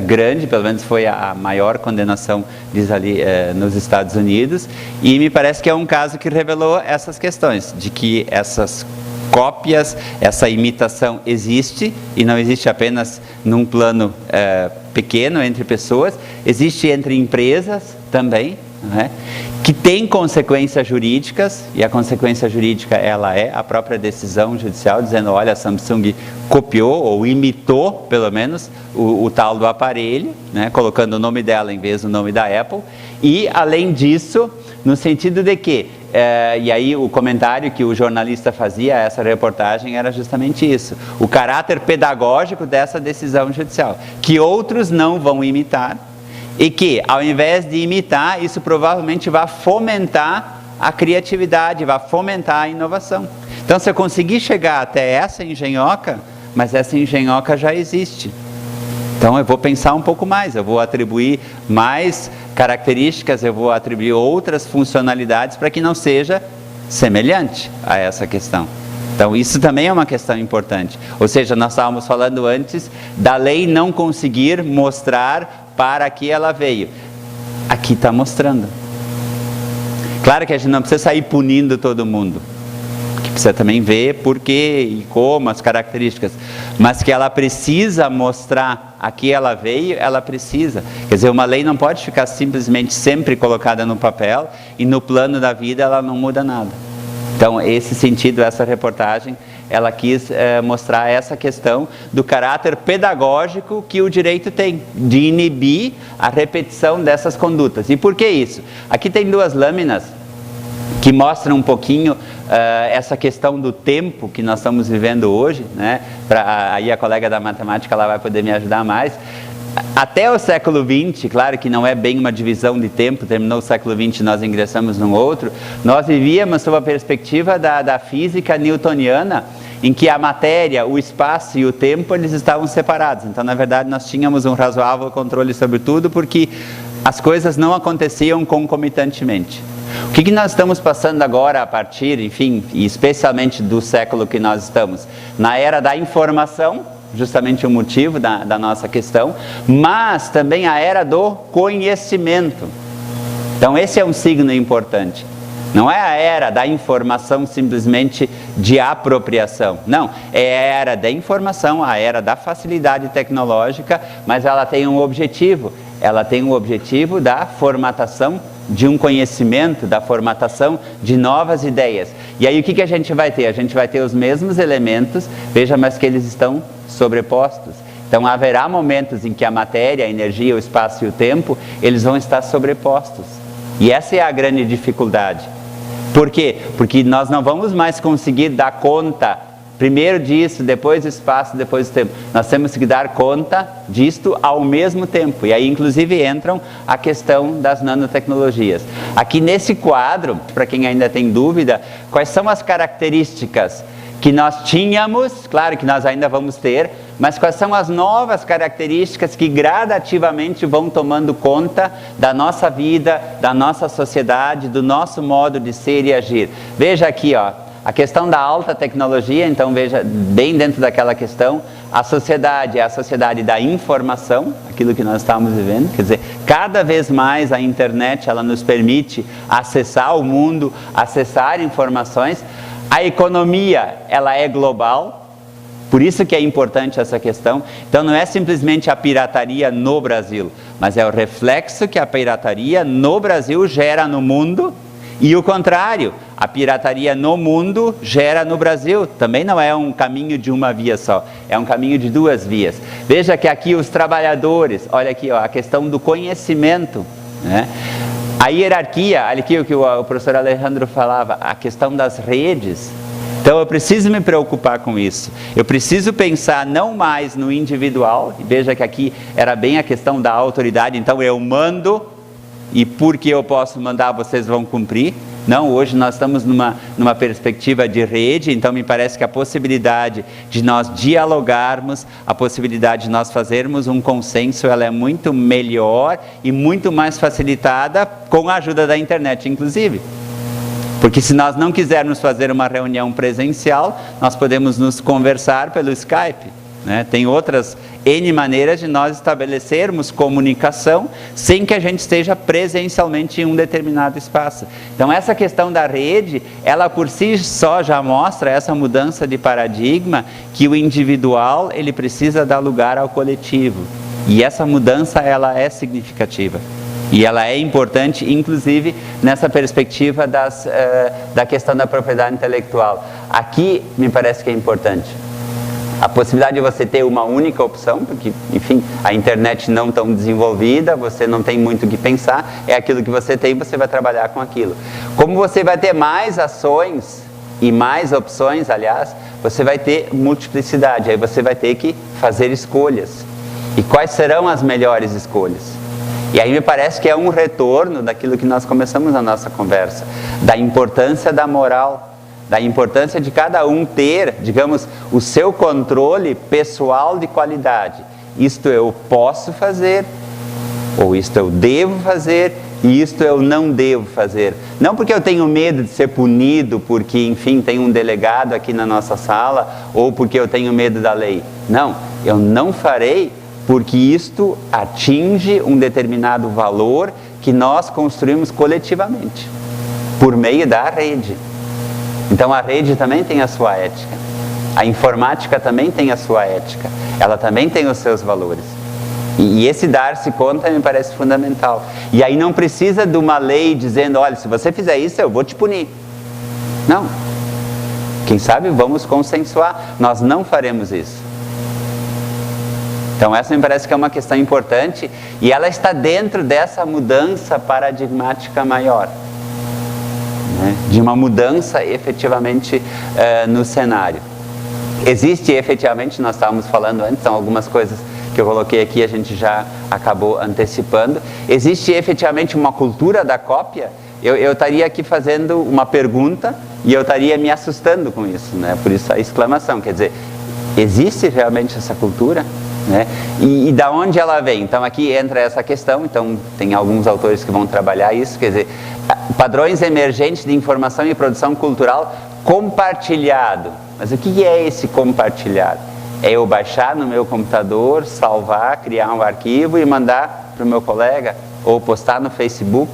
grande, pelo menos foi a maior condenação, diz ali, nos Estados Unidos, e me parece que é um caso que revelou essas questões, de que essas cópias, essa imitação existe, e não existe apenas num plano pequeno entre pessoas, existe entre empresas também, que tem consequências jurídicas, e a consequência jurídica ela é a própria decisão judicial, dizendo, olha, a Samsung copiou ou imitou, pelo menos, o tal do aparelho, colocando o nome dela em vez do nome da Apple, e além disso, no sentido de que, e aí o comentário que o jornalista fazia a essa reportagem era justamente isso, o caráter pedagógico dessa decisão judicial, que outros não vão imitar, e que, ao invés de imitar, isso provavelmente vai fomentar a criatividade, vai fomentar a inovação. Então, se eu conseguir chegar até essa engenhoca, mas essa engenhoca já existe. Então, eu vou pensar um pouco mais, eu vou atribuir mais características, eu vou atribuir outras funcionalidades para que não seja semelhante a essa questão. Então, isso também é uma questão importante. Ou seja, nós estávamos falando antes da lei não conseguir mostrar para que ela veio. Aqui está mostrando. Claro que a gente não precisa sair punindo todo mundo, que precisa também ver por quê e como, as características, mas que ela precisa mostrar a que ela veio, ela precisa. Quer dizer, uma lei não pode ficar simplesmente sempre colocada no papel e no plano da vida ela não muda nada. Então, esse sentido, essa reportagem, ela quis mostrar essa questão do caráter pedagógico que o direito tem, de inibir a repetição dessas condutas. E por que isso? Aqui tem duas lâminas que mostram um pouquinho essa questão do tempo que nós estamos vivendo hoje, aí a colega da matemática ela vai poder me ajudar mais. Até o século XX, claro que não é bem uma divisão de tempo, terminou o século XX, nós ingressamos num outro, nós vivíamos sob a perspectiva da física newtoniana, em que a matéria, o espaço e o tempo, eles estavam separados. Então, na verdade, nós tínhamos um razoável controle sobre tudo, porque as coisas não aconteciam concomitantemente. O que nós estamos passando agora a partir, enfim, e especialmente do século que nós estamos? Na era da informação, justamente o motivo da nossa questão, mas também a era do conhecimento. Então esse é um signo importante. Não é a era da informação simplesmente de apropriação. Não, é a era da informação, a era da facilidade tecnológica, mas ela tem um objetivo. Ela tem um objetivo da formatação de um conhecimento, da formatação de novas ideias. E aí o que a gente vai ter? A gente vai ter os mesmos elementos, veja, mas que eles estão sobrepostos. Então haverá momentos em que a matéria, a energia, o espaço e o tempo, eles vão estar sobrepostos. E essa é a grande dificuldade. Por quê? Porque nós não vamos mais conseguir dar conta, primeiro disso, depois do espaço, depois do tempo. Nós temos que dar conta disto ao mesmo tempo. E aí, inclusive, entram a questão das nanotecnologias. Aqui nesse quadro, para quem ainda tem dúvida, quais são as características que nós tínhamos, claro que nós ainda vamos ter, mas quais são as novas características que gradativamente vão tomando conta da nossa vida, da nossa sociedade, do nosso modo de ser e agir. Veja aqui, A questão da alta tecnologia, então veja, bem dentro daquela questão, a sociedade é a sociedade da informação, aquilo que nós estamos vivendo, quer dizer, cada vez mais a internet, ela nos permite acessar o mundo, acessar informações. A economia, ela é global, por isso que é importante essa questão. Então não é simplesmente a pirataria no Brasil, mas é o reflexo que a pirataria no Brasil gera no mundo, e o contrário, a pirataria no mundo gera no Brasil. Também não é um caminho de uma via só, é um caminho de duas vias. Veja que aqui os trabalhadores, olha aqui, ó, a questão do conhecimento, né? A hierarquia, olha aqui o que o professor Alejandro falava, a questão das redes. Então eu preciso me preocupar com isso. Eu preciso pensar não mais no individual, e veja que aqui era bem a questão da autoridade, então eu mando, e porque eu posso mandar, vocês vão cumprir. Não, hoje nós estamos numa perspectiva de rede, então me parece que a possibilidade de nós dialogarmos, a possibilidade de nós fazermos um consenso, ela é muito melhor e muito mais facilitada com a ajuda da internet, inclusive. Porque se nós não quisermos fazer uma reunião presencial, nós podemos nos conversar pelo Skype, né? Tem outras N maneiras de nós estabelecermos comunicação sem que a gente esteja presencialmente em um determinado espaço. Então essa questão da rede, ela por si só já mostra essa mudança de paradigma, que o individual, ele precisa dar lugar ao coletivo. E essa mudança, ela é significativa. E ela é importante, inclusive, nessa perspectiva da questão da propriedade intelectual. Aqui, me parece que é importante. A possibilidade de você ter uma única opção, porque, enfim, a internet não tão desenvolvida, você não tem muito o que pensar, é aquilo que você tem, você vai trabalhar com aquilo. Como você vai ter mais ações e mais opções, aliás, você vai ter multiplicidade, aí você vai ter que fazer escolhas. E quais serão as melhores escolhas? E aí me parece que é um retorno daquilo que nós começamos a nossa conversa, da importância da moral, da importância de cada um ter, digamos, o seu controle pessoal de qualidade. Isto eu posso fazer, ou isto eu devo fazer, e isto eu não devo fazer. Não porque eu tenho medo de ser punido, porque, enfim, tem um delegado aqui na nossa sala, ou porque eu tenho medo da lei. Não, eu não farei porque isto atinge um determinado valor que nós construímos coletivamente, por meio da rede. Então a rede também tem a sua ética, a informática também tem a sua ética, ela também tem os seus valores. E esse dar-se conta me parece fundamental. E aí não precisa de uma lei dizendo, olha, se você fizer isso eu vou te punir. Não. Quem sabe vamos consensuar, nós não faremos isso. Então essa me parece que é uma questão importante e ela está dentro dessa mudança paradigmática maior. De uma mudança efetivamente no cenário. Existe efetivamente, nós estávamos falando antes, são algumas coisas que eu coloquei aqui, a gente já acabou antecipando. Existe efetivamente uma cultura da cópia? Eu estaria aqui fazendo uma pergunta e eu estaria me assustando com isso, né? Por isso a exclamação, quer dizer, existe realmente essa cultura? Né? E da onde ela vem? Então aqui entra essa questão, então tem alguns autores que vão trabalhar isso, quer dizer, padrões emergentes de informação e produção cultural compartilhado. Mas o que é esse compartilhado? É eu baixar no meu computador, salvar, criar um arquivo e mandar para o meu colega, ou postar no Facebook?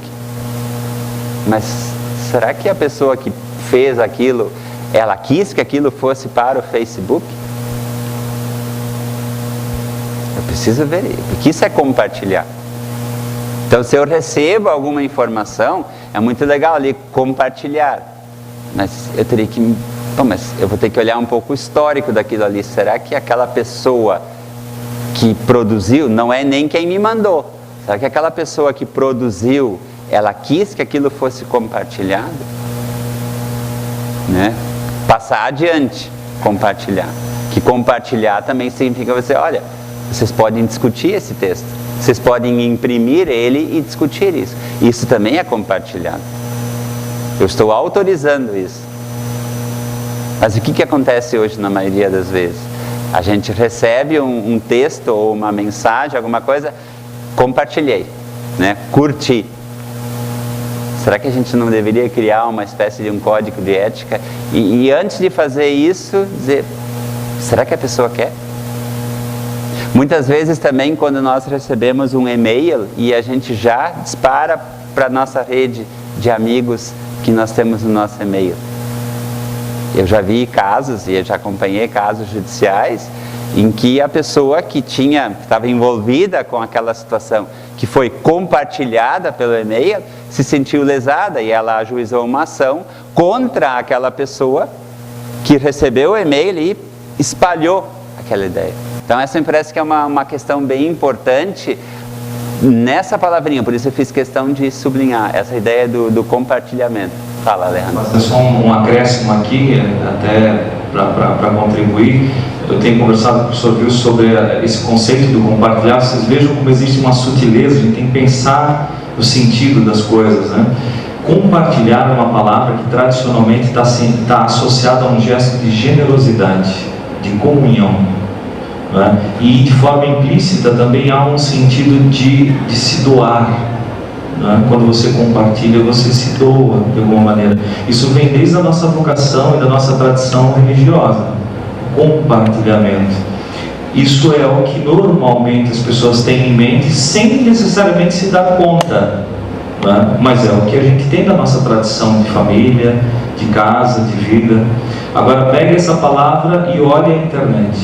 Mas será que a pessoa que fez aquilo, ela quis que aquilo fosse para o Facebook? Eu preciso ver, porque isso é compartilhar. Então se eu recebo alguma informação, é muito legal ali compartilhar, mas eu teria que, mas eu vou ter que olhar um pouco o histórico daquilo ali. Será que aquela pessoa que produziu, não é nem quem me mandou, será que aquela pessoa que produziu, ela quis que aquilo fosse compartilhado? Né? Passar adiante, compartilhar. Que compartilhar também significa você, olha, vocês podem discutir esse texto, vocês podem imprimir ele e discutir isso. Isso também é compartilhado. Eu estou autorizando isso. Mas o que acontece hoje na maioria das vezes? A gente recebe um texto ou uma mensagem, alguma coisa, compartilhei, né? Curti. Será que a gente não deveria criar uma espécie de um código de ética? E antes de fazer isso, dizer, será que a pessoa quer? Muitas vezes também, quando nós recebemos um e-mail e a gente já dispara para a nossa rede de amigos que nós temos no nosso e-mail. Eu já vi casos, e eu já acompanhei casos judiciais, em que a pessoa que estava envolvida com aquela situação, que foi compartilhada pelo e-mail, se sentiu lesada e ela ajuizou uma ação contra aquela pessoa que recebeu o e-mail e espalhou aquela ideia. Então essa me parece que é uma questão bem importante nessa palavrinha, por isso eu fiz questão de sublinhar essa ideia do compartilhamento. Fala, Alejandro. Mas é só um acréscimo aqui, até para contribuir. Eu tenho conversado com o professor Wilson sobre esse conceito do compartilhar. Vocês vejam como existe uma sutileza, a gente tem que pensar o sentido das coisas, né? Compartilhar é uma palavra que tradicionalmente está associada a um gesto de generosidade, de comunhão, né? E de forma implícita também há um sentido de se doar, né? Quando você compartilha, você se doa de alguma maneira. Isso vem desde a nossa vocação e da nossa tradição religiosa. Compartilhamento. Isso é o que normalmente as pessoas têm em mente sem necessariamente se dar conta, né? Mas é o que a gente tem da nossa tradição de família, de casa, de vida. Agora pegue essa palavra e olhe a internet.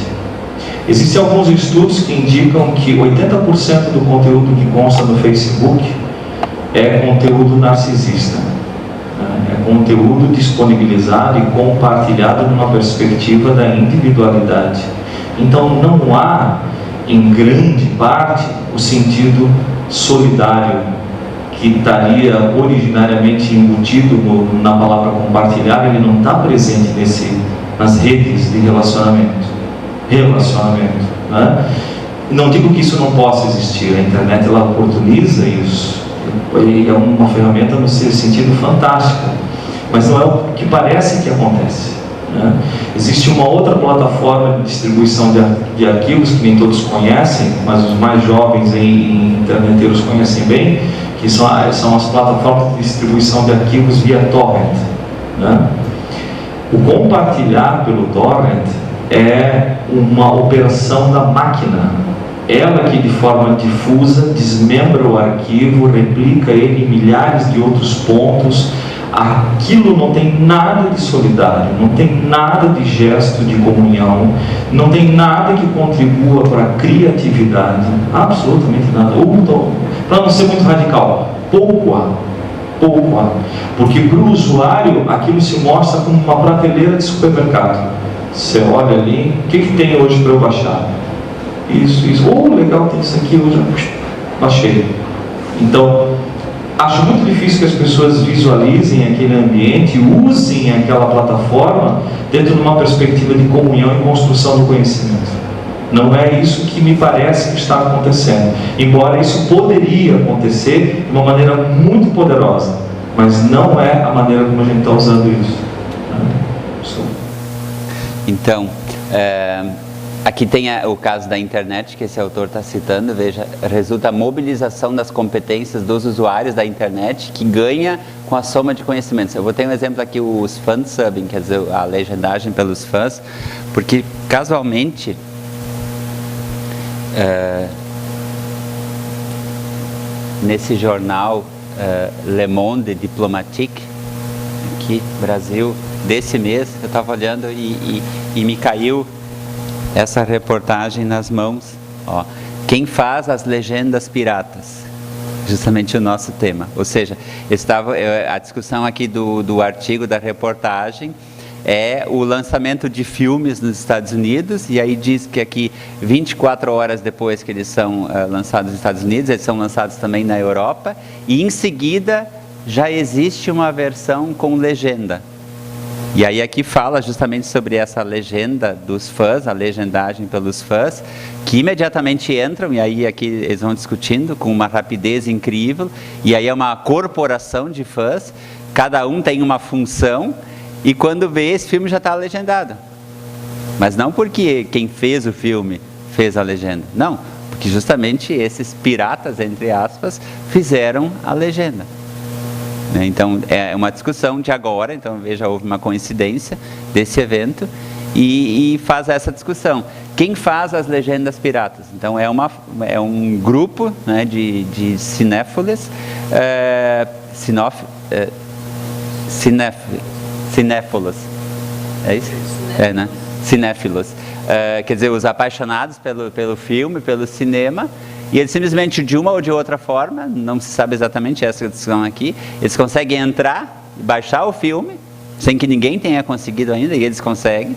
Existem alguns estudos que indicam que 80% do conteúdo que consta no Facebook é conteúdo narcisista, né? É conteúdo disponibilizado e compartilhado numa perspectiva da individualidade. Então não há, em grande parte, o sentido solidário que estaria originariamente embutido na palavra compartilhar. Ele não está presente nas redes de relacionamento, né? Não digo que isso não possa existir, a internet ela oportuniza isso, é uma ferramenta no seu sentido fantástica, mas não é o que parece que acontece, né? Existe uma outra plataforma de distribuição de arquivos que nem todos conhecem, mas os mais jovens e interneteiros conhecem bem, que são as plataformas de distribuição de arquivos via torrent, né? O compartilhar pelo torrent é uma operação da máquina, ela que de forma difusa desmembra o arquivo, replica ele em milhares de outros pontos. Aquilo não tem nada de solidário, não tem nada de gesto de comunhão, não tem nada que contribua para a criatividade, absolutamente nada. Para não ser muito radical, pouco há, porque para o usuário aquilo se mostra como uma prateleira de supermercado. Você olha ali, o que tem hoje para eu baixar? Isso, legal, tem isso aqui, eu já baixei. Então, acho muito difícil que as pessoas visualizem aquele ambiente, usem aquela plataforma dentro de uma perspectiva de comunhão e construção do conhecimento. Não é isso que me parece que está acontecendo, embora isso poderia acontecer de uma maneira muito poderosa, mas não é a maneira como a gente está usando isso. Então, aqui tem o caso da internet que esse autor está citando. Veja, resulta a mobilização das competências dos usuários da internet que ganha com a soma de conhecimentos. Eu vou ter um exemplo aqui, os fansubbing, quer dizer, a legendagem pelos fãs, porque casualmente nesse jornal Le Monde Diplomatique, aqui, Brasil, desse mês, eu estava olhando e me caiu essa reportagem nas mãos. Ó, quem faz as legendas piratas? Justamente o nosso tema. Ou seja, a discussão aqui do artigo da reportagem é o lançamento de filmes nos Estados Unidos, e aí diz que aqui 24 horas depois que eles são lançados nos Estados Unidos, eles são lançados também na Europa, e em seguida já existe uma versão com legenda. E aí aqui fala justamente sobre essa legenda dos fãs, a legendagem pelos fãs, que imediatamente entram, e aí aqui eles vão discutindo com uma rapidez incrível, e aí é uma corporação de fãs, cada um tem uma função, e quando vê, esse filme já está legendado. Mas não porque quem fez o filme fez a legenda, não, porque justamente esses piratas, entre aspas, fizeram a legenda. né? Então, é uma discussão de agora, então veja, houve uma coincidência desse evento e faz essa discussão. Quem faz as legendas piratas? Então, é um grupo, né, de cinéfilos, cinéfilos, é isso? É, né? Cinéfilos. Quer dizer, os apaixonados pelo filme, pelo cinema, e eles simplesmente, de uma ou de outra forma, não se sabe exatamente essa discussão aqui, eles conseguem entrar e baixar o filme, sem que ninguém tenha conseguido ainda, e eles conseguem.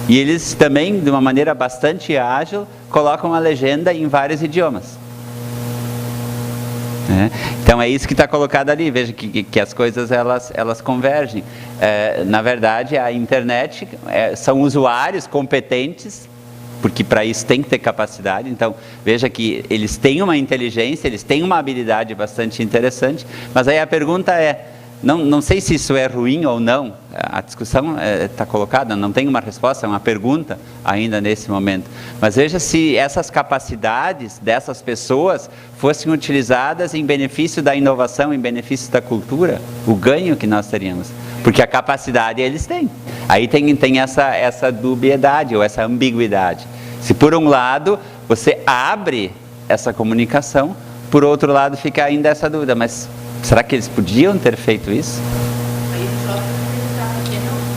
E eles também, de uma maneira bastante ágil, colocam a legenda em vários idiomas. Então é isso que está colocado ali. Veja que as coisas elas convergem. Na verdade, a internet são usuários competentes, porque para isso tem que ter capacidade. Então veja que eles têm uma inteligência, eles têm uma habilidade bastante interessante, mas aí a pergunta é, não sei se isso é ruim ou não, a discussão está colocada, não tem uma resposta, é uma pergunta ainda nesse momento. Mas veja se essas capacidades dessas pessoas fossem utilizadas em benefício da inovação, em benefício da cultura, o ganho que nós teríamos. Porque a capacidade eles têm. Aí tem essa dubiedade ou essa ambiguidade. Se por um lado você abre essa comunicação, por outro lado fica ainda essa dúvida, mas será que eles podiam ter feito isso?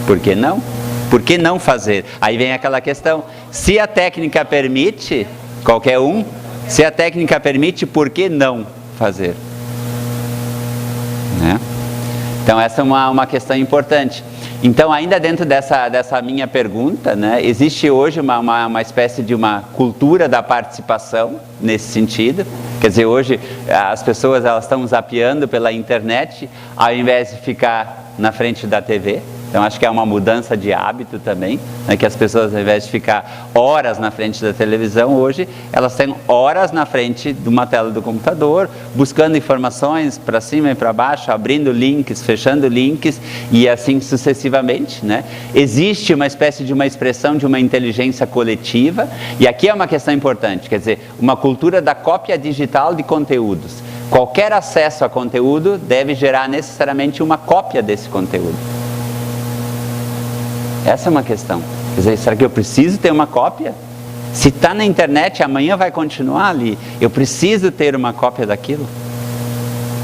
Por que não? Por que não fazer? Aí vem aquela questão, se a técnica permite, qualquer um, se a técnica permite, por que não fazer? Né? Então essa é uma questão importante. Então ainda dentro dessa minha pergunta, né, existe hoje uma espécie de uma cultura da participação nesse sentido. Quer dizer, hoje as pessoas elas estão zapeando pela internet ao invés de ficar na frente da TV. Então acho que é uma mudança de hábito também, né, que as pessoas ao invés de ficar horas na frente da televisão, hoje elas têm horas na frente de uma tela do computador, buscando informações para cima e para baixo, abrindo links, fechando links e assim sucessivamente, né? Existe uma espécie de uma expressão de uma inteligência coletiva, e aqui é uma questão importante, quer dizer, uma cultura da cópia digital de conteúdos. Qualquer acesso a conteúdo deve gerar necessariamente uma cópia desse conteúdo. Essa é uma questão. Quer dizer, será que eu preciso ter uma cópia? Se está na internet, amanhã vai continuar ali. Eu preciso ter uma cópia daquilo?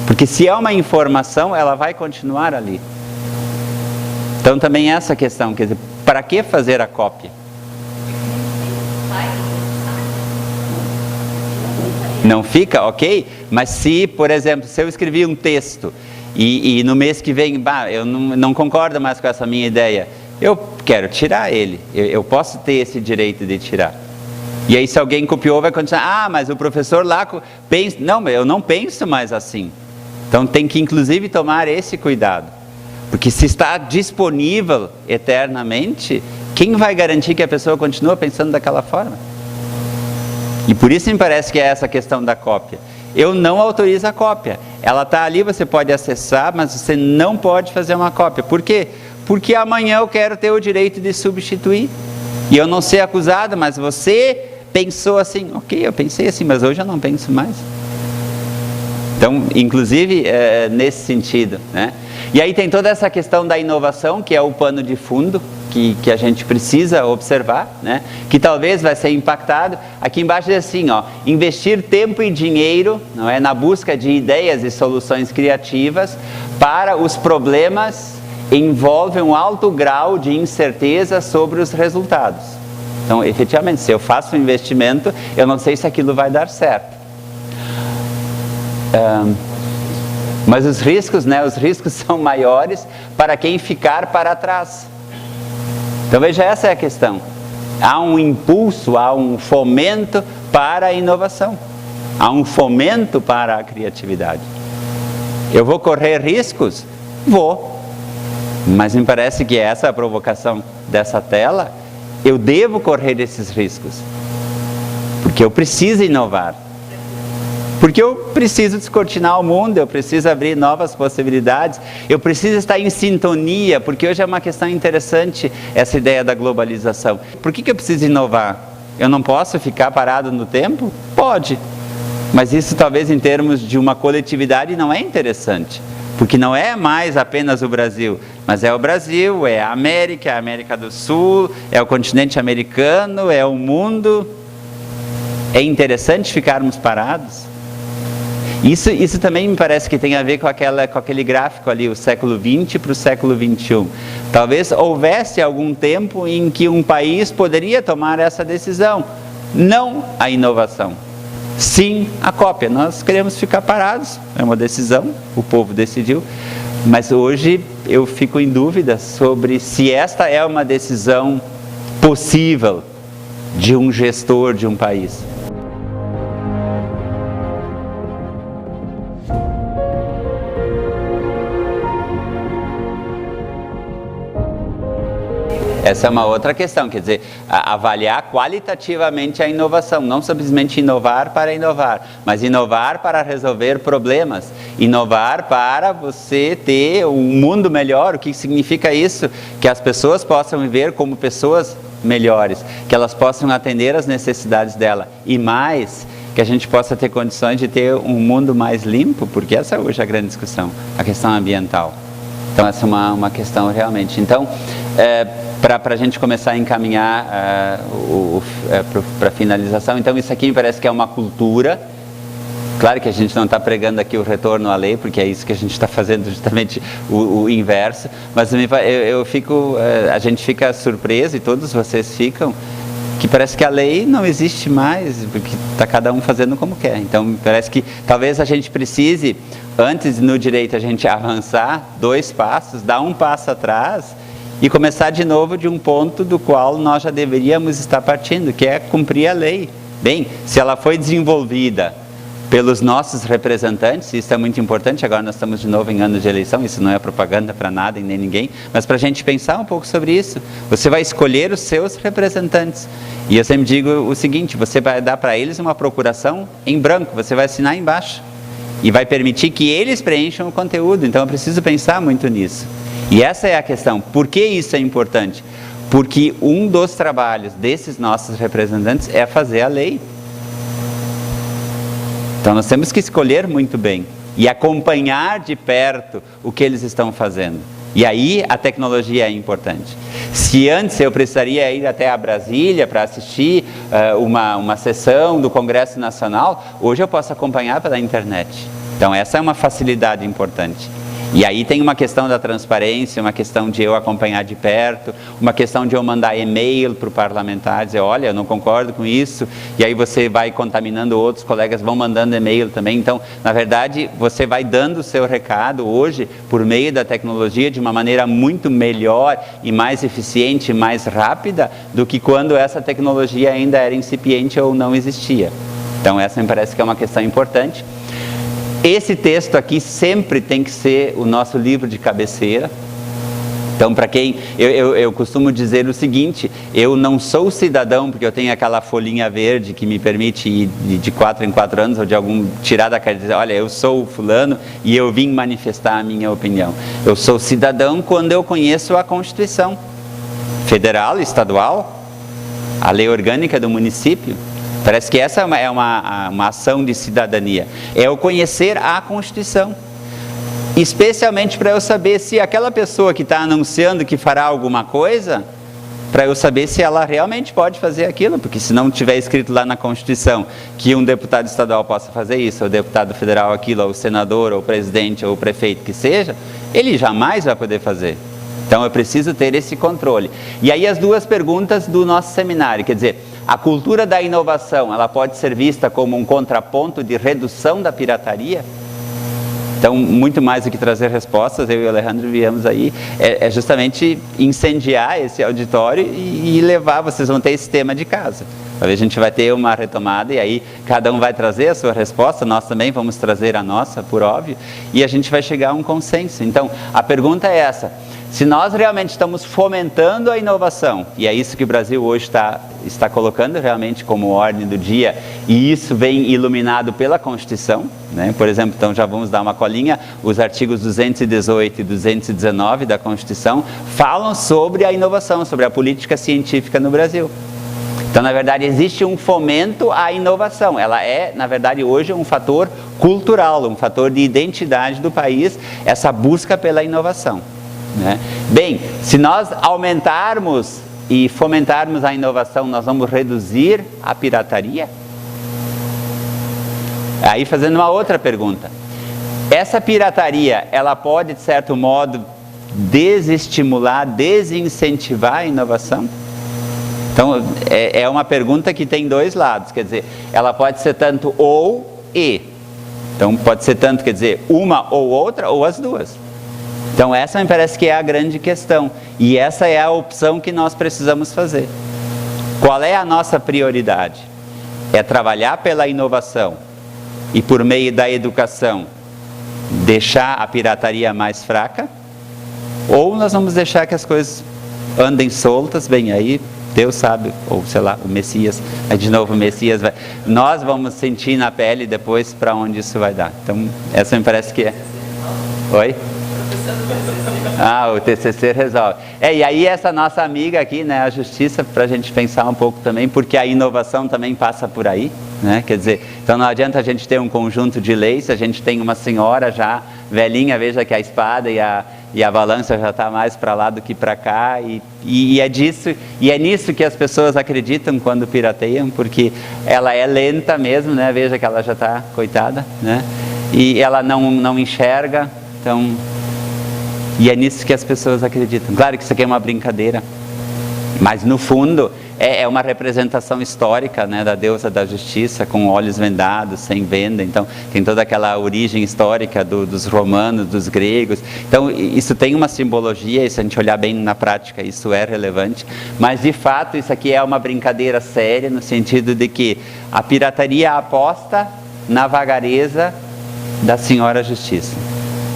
Porque se é uma informação, ela vai continuar ali. Então também essa questão, quer dizer, para que fazer a cópia? Não fica, ok? Mas se, por exemplo, se eu escrevi um texto e no mês que vem, eu não concordo mais com essa minha ideia, eu quero tirar ele, eu posso ter esse direito de tirar. E aí se alguém copiou, vai continuar, mas o professor lá pensa, não, eu não penso mais assim. Então tem que inclusive tomar esse cuidado. Porque se está disponível eternamente, quem vai garantir que a pessoa continua pensando daquela forma? E por isso me parece que é essa questão da cópia. Eu não autorizo a cópia. Ela está ali, você pode acessar, mas você não pode fazer uma cópia. Por quê? Porque amanhã eu quero ter o direito de substituir. E eu não ser acusado, mas você pensou assim. Ok, eu pensei assim, mas hoje eu não penso mais. Então, inclusive, nesse sentido, né? E aí tem toda essa questão da inovação, que é o pano de fundo, que a gente precisa observar, né? Que talvez vai ser impactado. Aqui embaixo diz assim, investir tempo e dinheiro, não é, na busca de ideias e soluções criativas para os problemas envolve um alto grau de incerteza sobre os resultados. Então, efetivamente, se eu faço um investimento, eu não sei se aquilo vai dar certo. Mas os riscos, né, os riscos são maiores para quem ficar para trás. Então, veja, essa é a questão. Há um impulso, há um fomento para a inovação. Há um fomento para a criatividade. Eu vou correr riscos? Vou. Mas me parece que essa é a provocação dessa tela. Eu devo correr esses riscos. Porque eu preciso inovar. Porque eu preciso descortinar o mundo, eu preciso abrir novas possibilidades, eu preciso estar em sintonia, porque hoje é uma questão interessante essa ideia da globalização. Por que eu preciso inovar? Eu não posso ficar parado no tempo? Pode. Mas isso talvez em termos de uma coletividade não é interessante. Porque não é mais apenas o Brasil, mas é o Brasil, é a América do Sul, é o continente americano, é o mundo. É interessante ficarmos parados. Isso também me parece que tem a ver com aquele gráfico ali, o século XX para o século XXI. Talvez houvesse algum tempo em que um país poderia tomar essa decisão. Não a inovação, sim a cópia. Nós queremos ficar parados, é uma decisão, o povo decidiu. Mas hoje eu fico em dúvida sobre se esta é uma decisão possível de um gestor de um país. Essa é uma outra questão, quer dizer, avaliar qualitativamente a inovação, não simplesmente inovar para inovar, mas inovar para resolver problemas, inovar para você ter um mundo melhor. O que significa isso? Que as pessoas possam viver como pessoas melhores, que elas possam atender às necessidades dela, e mais, que a gente possa ter condições de ter um mundo mais limpo, porque essa é hoje a grande discussão, a questão ambiental. Então essa é uma questão realmente. Então, para a gente começar a encaminhar para a finalização, então isso aqui me parece que é uma cultura. Claro que a gente não está pregando aqui o retorno à lei, porque é isso que a gente está fazendo, justamente o inverso, mas a gente fica surpreso, e todos vocês ficam, que parece que a lei não existe mais, porque está cada um fazendo como quer. Então parece que talvez a gente precise, antes no direito a gente avançar 2 passos, dar um passo atrás e começar de novo de um ponto do qual nós já deveríamos estar partindo, que é cumprir a lei. Bem, se ela foi desenvolvida pelos nossos representantes, isso é muito importante. Agora nós estamos de novo em anos de eleição, isso não é propaganda para nada e nem ninguém, mas para a gente pensar um pouco sobre isso. Você vai escolher os seus representantes, e eu sempre digo o seguinte: você vai dar para eles uma procuração em branco, você vai assinar embaixo, e vai permitir que eles preencham o conteúdo. Então eu preciso pensar muito nisso. E essa é a questão. Por que isso é importante? Porque um dos trabalhos desses nossos representantes é fazer a lei. Então nós temos que escolher muito bem e acompanhar de perto o que eles estão fazendo. E aí a tecnologia é importante. Se antes eu precisaria ir até a Brasília para assistir uma sessão do Congresso Nacional, hoje eu posso acompanhar pela internet. Então essa é uma facilidade importante. E aí tem uma questão da transparência, uma questão de eu acompanhar de perto, uma questão de eu mandar e-mail para o parlamentar, dizer, olha, eu não concordo com isso, e aí você vai contaminando outros colegas, vão mandando e-mail também. Então, na verdade, você vai dando o seu recado hoje, por meio da tecnologia, de uma maneira muito melhor e mais eficiente, mais rápida, do que quando essa tecnologia ainda era incipiente ou não existia. Então, essa me parece que é uma questão importante. Esse texto aqui sempre tem que ser o nosso livro de cabeceira. Então, para quem... Eu costumo dizer o seguinte: eu não sou cidadão porque eu tenho aquela folhinha verde que me permite ir de 4 em 4 anos, ou de tirar da cara e dizer, olha, eu sou o fulano e eu vim manifestar a minha opinião. Eu sou cidadão quando eu conheço a Constituição federal, estadual, a lei orgânica do município. Parece que essa é uma ação de cidadania. É eu conhecer a Constituição. Especialmente para eu saber se aquela pessoa que está anunciando que fará alguma coisa, para eu saber se ela realmente pode fazer aquilo. Porque se não tiver escrito lá na Constituição que um deputado estadual possa fazer isso, ou deputado federal aquilo, ou o senador, ou o presidente, ou o prefeito que seja, ele jamais vai poder fazer. Então eu preciso ter esse controle. E aí as 2 perguntas do nosso seminário, quer dizer, a cultura da inovação, ela pode ser vista como um contraponto de redução da pirataria? Então, muito mais do que trazer respostas, eu e o Alejandro viemos aí, é justamente incendiar esse auditório e levar, vocês vão ter esse tema de casa. Talvez a gente vai ter uma retomada e aí cada um vai trazer a sua resposta, nós também vamos trazer a nossa, por óbvio, e a gente vai chegar a um consenso. Então, a pergunta é essa: se nós realmente estamos fomentando a inovação, e é isso que o Brasil hoje está colocando realmente como ordem do dia, e isso vem iluminado pela Constituição, né? Por exemplo, então já vamos dar uma colinha, os artigos 218 e 219 da Constituição falam sobre a inovação, sobre a política científica no Brasil. Então, na verdade, existe um fomento à inovação. Ela é, na verdade, hoje um fator cultural, um fator de identidade do país, essa busca pela inovação, né? Bem, se nós aumentarmos e fomentarmos a inovação, nós vamos reduzir a pirataria? Aí, fazendo uma outra pergunta. Essa pirataria, ela pode, de certo modo, desestimular, desincentivar a inovação? Então, é uma pergunta que tem dois lados, quer dizer, ela pode ser tanto ou e. Então, pode ser tanto, quer dizer, uma ou outra, ou as duas. Então, essa me parece que é a grande questão. E essa é a opção que nós precisamos fazer. Qual é a nossa prioridade? É trabalhar pela inovação e, por meio da educação, deixar a pirataria mais fraca? Ou nós vamos deixar que as coisas andem soltas, bem aí, Deus sabe, ou sei lá, o Messias, aí de novo o Messias vai... Nós vamos sentir na pele depois para onde isso vai dar. Então, essa me parece que é... Oi? Ah, o TCC resolve. E aí essa nossa amiga aqui, né, a Justiça, para a gente pensar um pouco também, porque a inovação também passa por aí, né? Quer dizer, então não adianta a gente ter um conjunto de leis, a gente tem uma senhora já velhinha, veja que a espada e a balança já está mais para lá do que para cá, e é nisso que as pessoas acreditam quando pirateiam, porque ela é lenta mesmo, né? Veja que ela já está coitada, né? E ela não enxerga, então... E é nisso que as pessoas acreditam. Claro que isso aqui é uma brincadeira, mas no fundo é uma representação histórica, né, da deusa da justiça, com olhos vendados, sem venda. Então tem toda aquela origem histórica dos romanos, dos gregos. Então isso tem uma simbologia, e se a gente olhar bem na prática, isso é relevante. Mas de fato isso aqui é uma brincadeira séria, no sentido de que a pirataria aposta na vagareza da Senhora Justiça.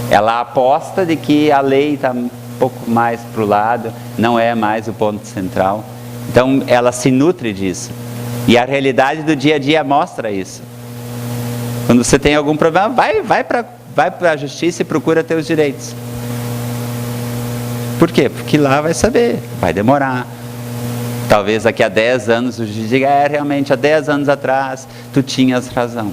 Ela aposta de que a lei está um pouco mais para o lado, não é mais o ponto central. Então, ela se nutre disso. E a realidade do dia a dia mostra isso. Quando você tem algum problema, vai para a justiça e procura teus direitos. Por quê? Porque lá vai saber, vai demorar. Talvez daqui a 10 anos o juiz diga, realmente, há 10 anos atrás, tu tinhas razão.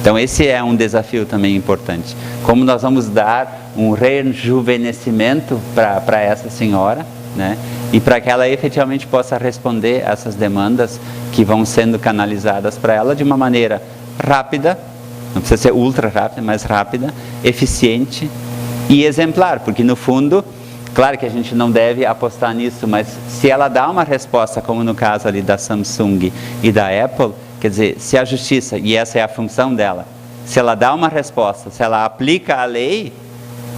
Então esse é um desafio também importante. Como nós vamos dar um rejuvenescimento para essa senhora, né? E para que ela efetivamente possa responder essas demandas que vão sendo canalizadas para ela de uma maneira rápida, não precisa ser ultra rápida, mas rápida, eficiente e exemplar, porque no fundo, claro que a gente não deve apostar nisso, mas se ela dá uma resposta, como no caso ali da Samsung e da Apple, quer dizer, se a justiça, e essa é a função dela, se ela dá uma resposta, se ela aplica a lei,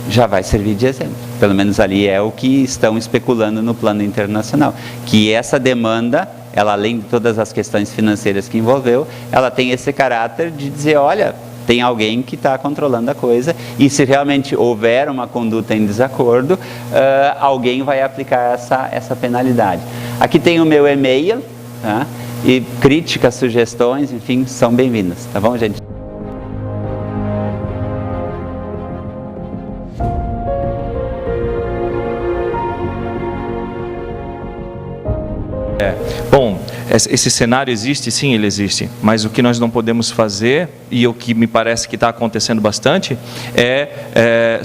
já vai servir de exemplo. Pelo menos ali é o que estão especulando no plano internacional. Que essa demanda, ela além de todas as questões financeiras que envolveu, ela tem esse caráter de dizer, olha, tem alguém que está controlando a coisa, e se realmente houver uma conduta em desacordo, alguém vai aplicar essa penalidade. Aqui tem o meu e-mail, tá? E críticas, sugestões, enfim, são bem-vindas, tá bom, gente? Bom, esse cenário existe, sim, ele existe, mas o que nós não podemos fazer, e o que me parece que está acontecendo bastante, é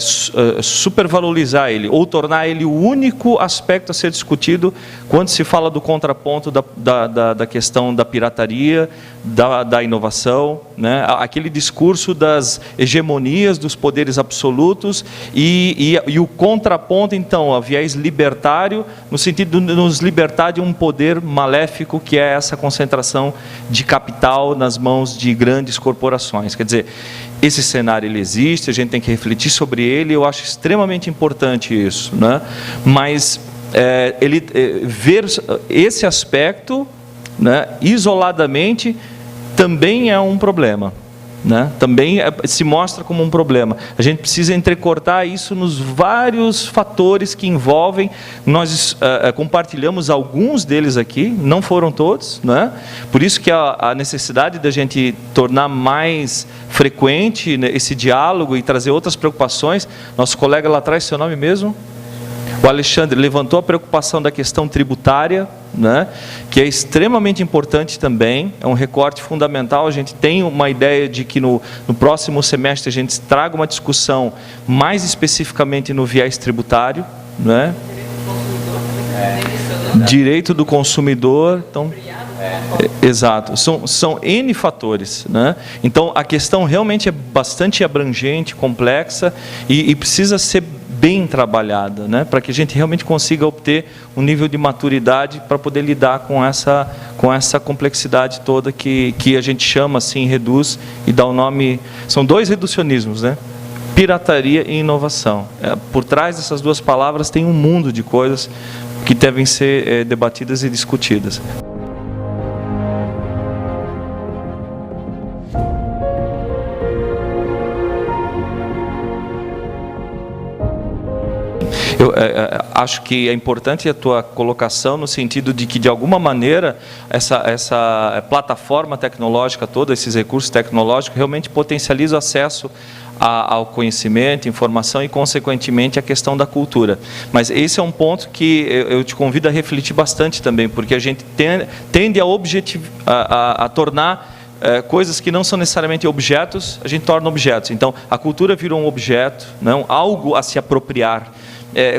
supervalorizar ele, ou tornar ele o único aspecto a ser discutido quando se fala do contraponto da questão da pirataria, da inovação, né? Aquele discurso das hegemonias dos poderes absolutos e o contraponto, então, a viés libertário, no sentido de nos libertar de um poder maléfico, que é essa concentração de capital nas mãos de grandes corporações. Quer dizer, esse cenário ele existe, a gente tem que refletir sobre ele, eu acho extremamente importante isso, né? Mas ver esse aspecto, né, isoladamente também é um problema, né? Também se mostra como um problema. A gente precisa entrecortar isso nos vários fatores que envolvem. Nós compartilhamos alguns deles aqui, não foram todos, né? Por isso que a necessidade da gente tornar mais frequente esse diálogo e trazer outras preocupações. Nosso colega lá atrás, seu nome mesmo? O Alexandre levantou a preocupação da questão tributária, né, que é extremamente importante também, é um recorte fundamental. A gente tem uma ideia de que no próximo semestre a gente traga uma discussão mais especificamente no viés tributário, né? Direito do consumidor, então, exato, são N fatores, né? Então a questão realmente é bastante abrangente, complexa e precisa ser bem trabalhada, né? Para que a gente realmente consiga obter um nível de maturidade para poder lidar com essa complexidade toda que a gente chama assim, reduz e dá o nome. São dois reducionismos, né? Pirataria e inovação. Por trás dessas duas palavras tem um mundo de coisas que devem ser debatidas e discutidas. Eu acho que é importante a tua colocação no sentido de que, de alguma maneira, essa plataforma tecnológica toda, esses recursos tecnológicos, realmente potencializa o acesso ao conhecimento, informação e, consequentemente, a questão da cultura. Mas esse é um ponto que eu te convido a refletir bastante também, porque a gente tende a tornar coisas que não são necessariamente objetos, a gente torna objetos. Então, a cultura virou um objeto, não, algo a se apropriar.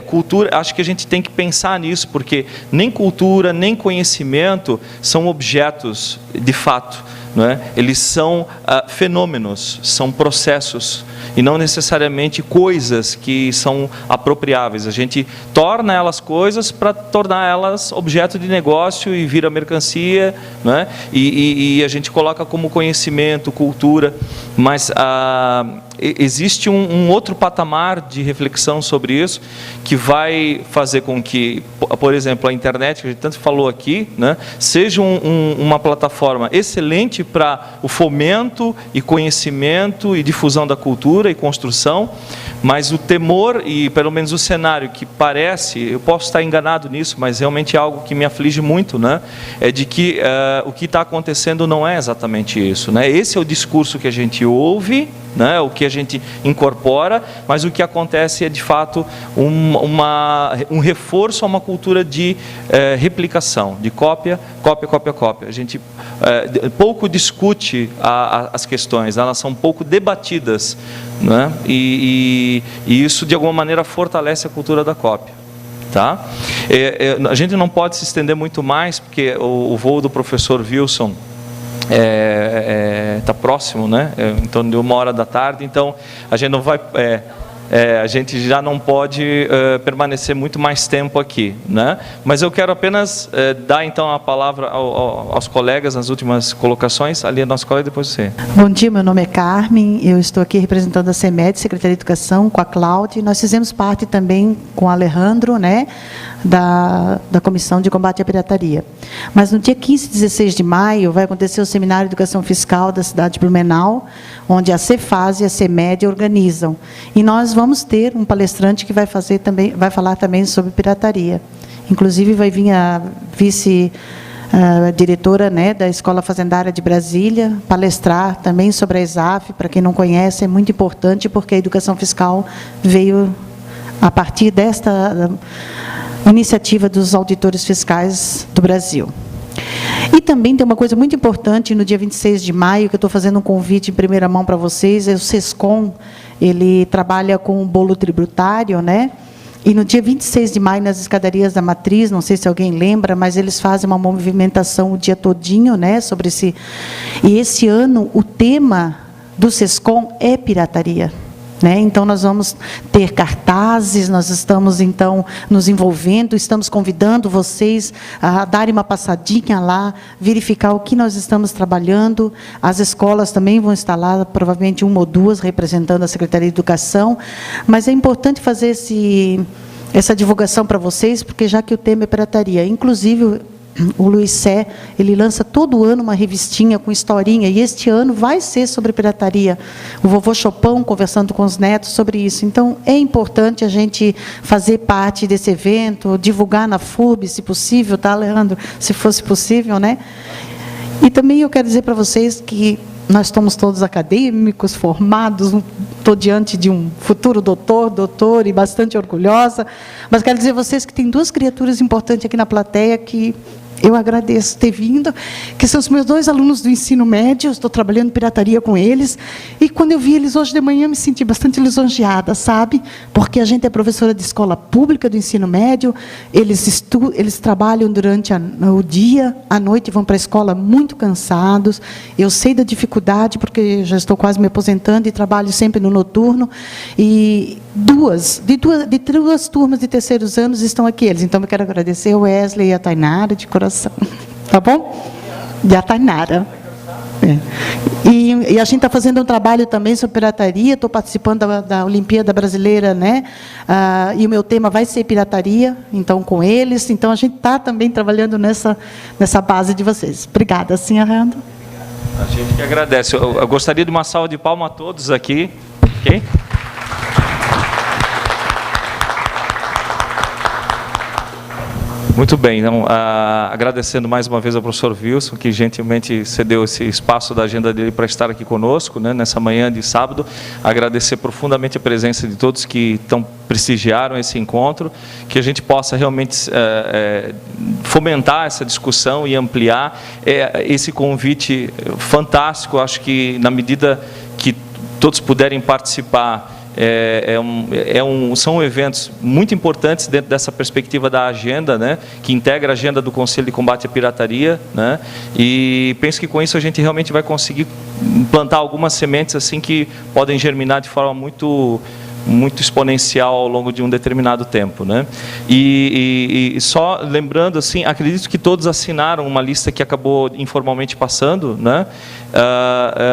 Cultura, acho que a gente tem que pensar nisso, porque nem cultura, nem conhecimento são objetos de fato, não é? Eles são fenômenos, são processos, e não necessariamente coisas que são apropriáveis. A gente torna elas coisas para tornar elas objeto de negócio e vira mercancia, não é? E a gente coloca como conhecimento, cultura, mas existe um outro patamar de reflexão sobre isso, que vai fazer com que, por exemplo, a internet, que a gente tanto falou aqui, né, seja uma plataforma excelente para o fomento e conhecimento e difusão da cultura e construção, mas o temor e pelo menos o cenário que parece, eu posso estar enganado nisso, mas realmente é algo que me aflige muito, né, é de que o que está acontecendo não é exatamente isso, né? Esse é o discurso que a gente ouve, né, o que a gente incorpora, mas o que acontece é de fato um reforço a uma cultura de replicação, de cópia. A gente pouco discute as questões, elas são pouco debatidas, né, e isso de alguma maneira fortalece a cultura da cópia. Tá? A gente não pode se estender muito mais, porque o voo do professor Wilson está próximo, né? Em torno de 13h, então a gente não vai, a gente já não pode permanecer muito mais tempo aqui, né? Mas eu quero apenas dar então a palavra aos colegas nas últimas colocações. Ali a nossa colega, depois você. Bom dia, meu nome é Carmen, eu estou aqui representando a CEMED, Secretaria de Educação, com a Cláudia. Nós fizemos parte também com o Alejandro, né, da Comissão de Combate à Pirataria. Mas no dia 15 e 16 de maio vai acontecer o Seminário de Educação Fiscal da cidade de Blumenau, onde a Cefaz e a CEMED organizam. E nós vamos ter um palestrante que vai falar também sobre pirataria. Inclusive vai vir a vice-diretora, né, da Escola Fazendária de Brasília palestrar também sobre a ESAF. Para quem não conhece, é muito importante, porque a educação fiscal veio a partir desta iniciativa dos auditores fiscais do Brasil. E também tem uma coisa muito importante, no dia 26 de maio, que eu estou fazendo um convite em primeira mão para vocês, é o SESCOM, ele trabalha com o bolo tributário, né? E no dia 26 de maio, nas escadarias da Matriz, não sei se alguém lembra, mas eles fazem uma movimentação o dia todinho, né, sobre esse... E esse ano, o tema do SESCOM é pirataria. Né? Então, nós vamos ter cartazes, nós estamos, então, nos envolvendo, estamos convidando vocês a darem uma passadinha lá, verificar o que nós estamos trabalhando. As escolas também vão estar lá, provavelmente uma ou duas, representando a Secretaria de Educação. Mas é importante fazer essa divulgação para vocês, porque já que o tema é pirataria, inclusive... O Luiz Sé, ele lança todo ano uma revistinha com historinha, e este ano vai ser sobre pirataria. O vovô Chopão conversando com os netos sobre isso. Então, é importante a gente fazer parte desse evento, divulgar na FURB, se possível, tá, Leandro? Se fosse possível, né? E também eu quero dizer para vocês que nós somos todos acadêmicos, formados, estou diante de um futuro doutor e bastante orgulhosa, mas quero dizer a vocês que tem 2 criaturas importantes aqui na plateia que eu agradeço ter vindo, que são os meus 2 alunos do ensino médio, estou trabalhando pirataria com eles, e quando eu vi eles hoje de manhã, me senti bastante lisonjeada, sabe? Porque a gente é professora de escola pública do ensino médio, eles trabalham durante o dia, à noite vão para a escola muito cansados, eu sei da dificuldade, porque já estou quase me aposentando e trabalho sempre no noturno, e duas turmas de terceiros anos estão aqui eles, então eu quero agradecer o Wesley e a Tainara de coração. Tá bom? E a Tainara. E a gente está fazendo um trabalho também sobre pirataria, estou participando da Olimpíada Brasileira, né? E o meu tema vai ser pirataria, então, com eles. Então, a gente está também trabalhando nessa base de vocês. Obrigada, senhora Rando. A gente que agradece. Eu gostaria de uma salva de palmas a todos aqui. Ok? Muito bem, então, agradecendo mais uma vez ao professor Wilson, que gentilmente cedeu esse espaço da agenda dele para estar aqui conosco, né, nessa manhã de sábado. Agradecer profundamente a presença de todos que prestigiaram esse encontro, que a gente possa realmente fomentar essa discussão e ampliar esse convite fantástico. Acho que, na medida que todos puderem participar, são eventos muito importantes dentro dessa perspectiva da agenda, né, que integra a agenda do Conselho de Combate à Pirataria, né, e penso que com isso a gente realmente vai conseguir plantar algumas sementes assim que podem germinar de forma muito exponencial ao longo de um determinado tempo, né? E só lembrando, assim, acredito que todos assinaram uma lista que acabou informalmente passando, né?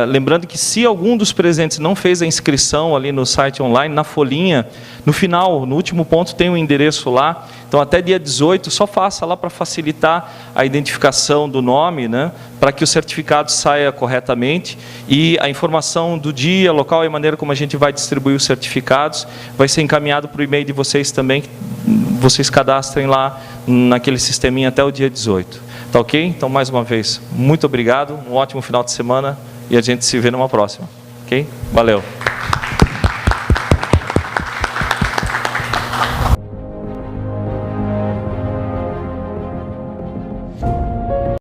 Lembrando que se algum dos presentes não fez a inscrição ali no site online, na folhinha, no final, no último ponto, tem um endereço lá. Então, até dia 18, só faça lá para facilitar a identificação do nome, né, para que o certificado saia corretamente. E a informação do dia, local e maneira como a gente vai distribuir os certificados vai ser encaminhado para o e-mail de vocês também, que vocês cadastrem lá naquele sisteminha até o dia 18. Tá ok? Então, mais uma vez, muito obrigado, um ótimo final de semana e a gente se vê numa próxima. Ok? Valeu!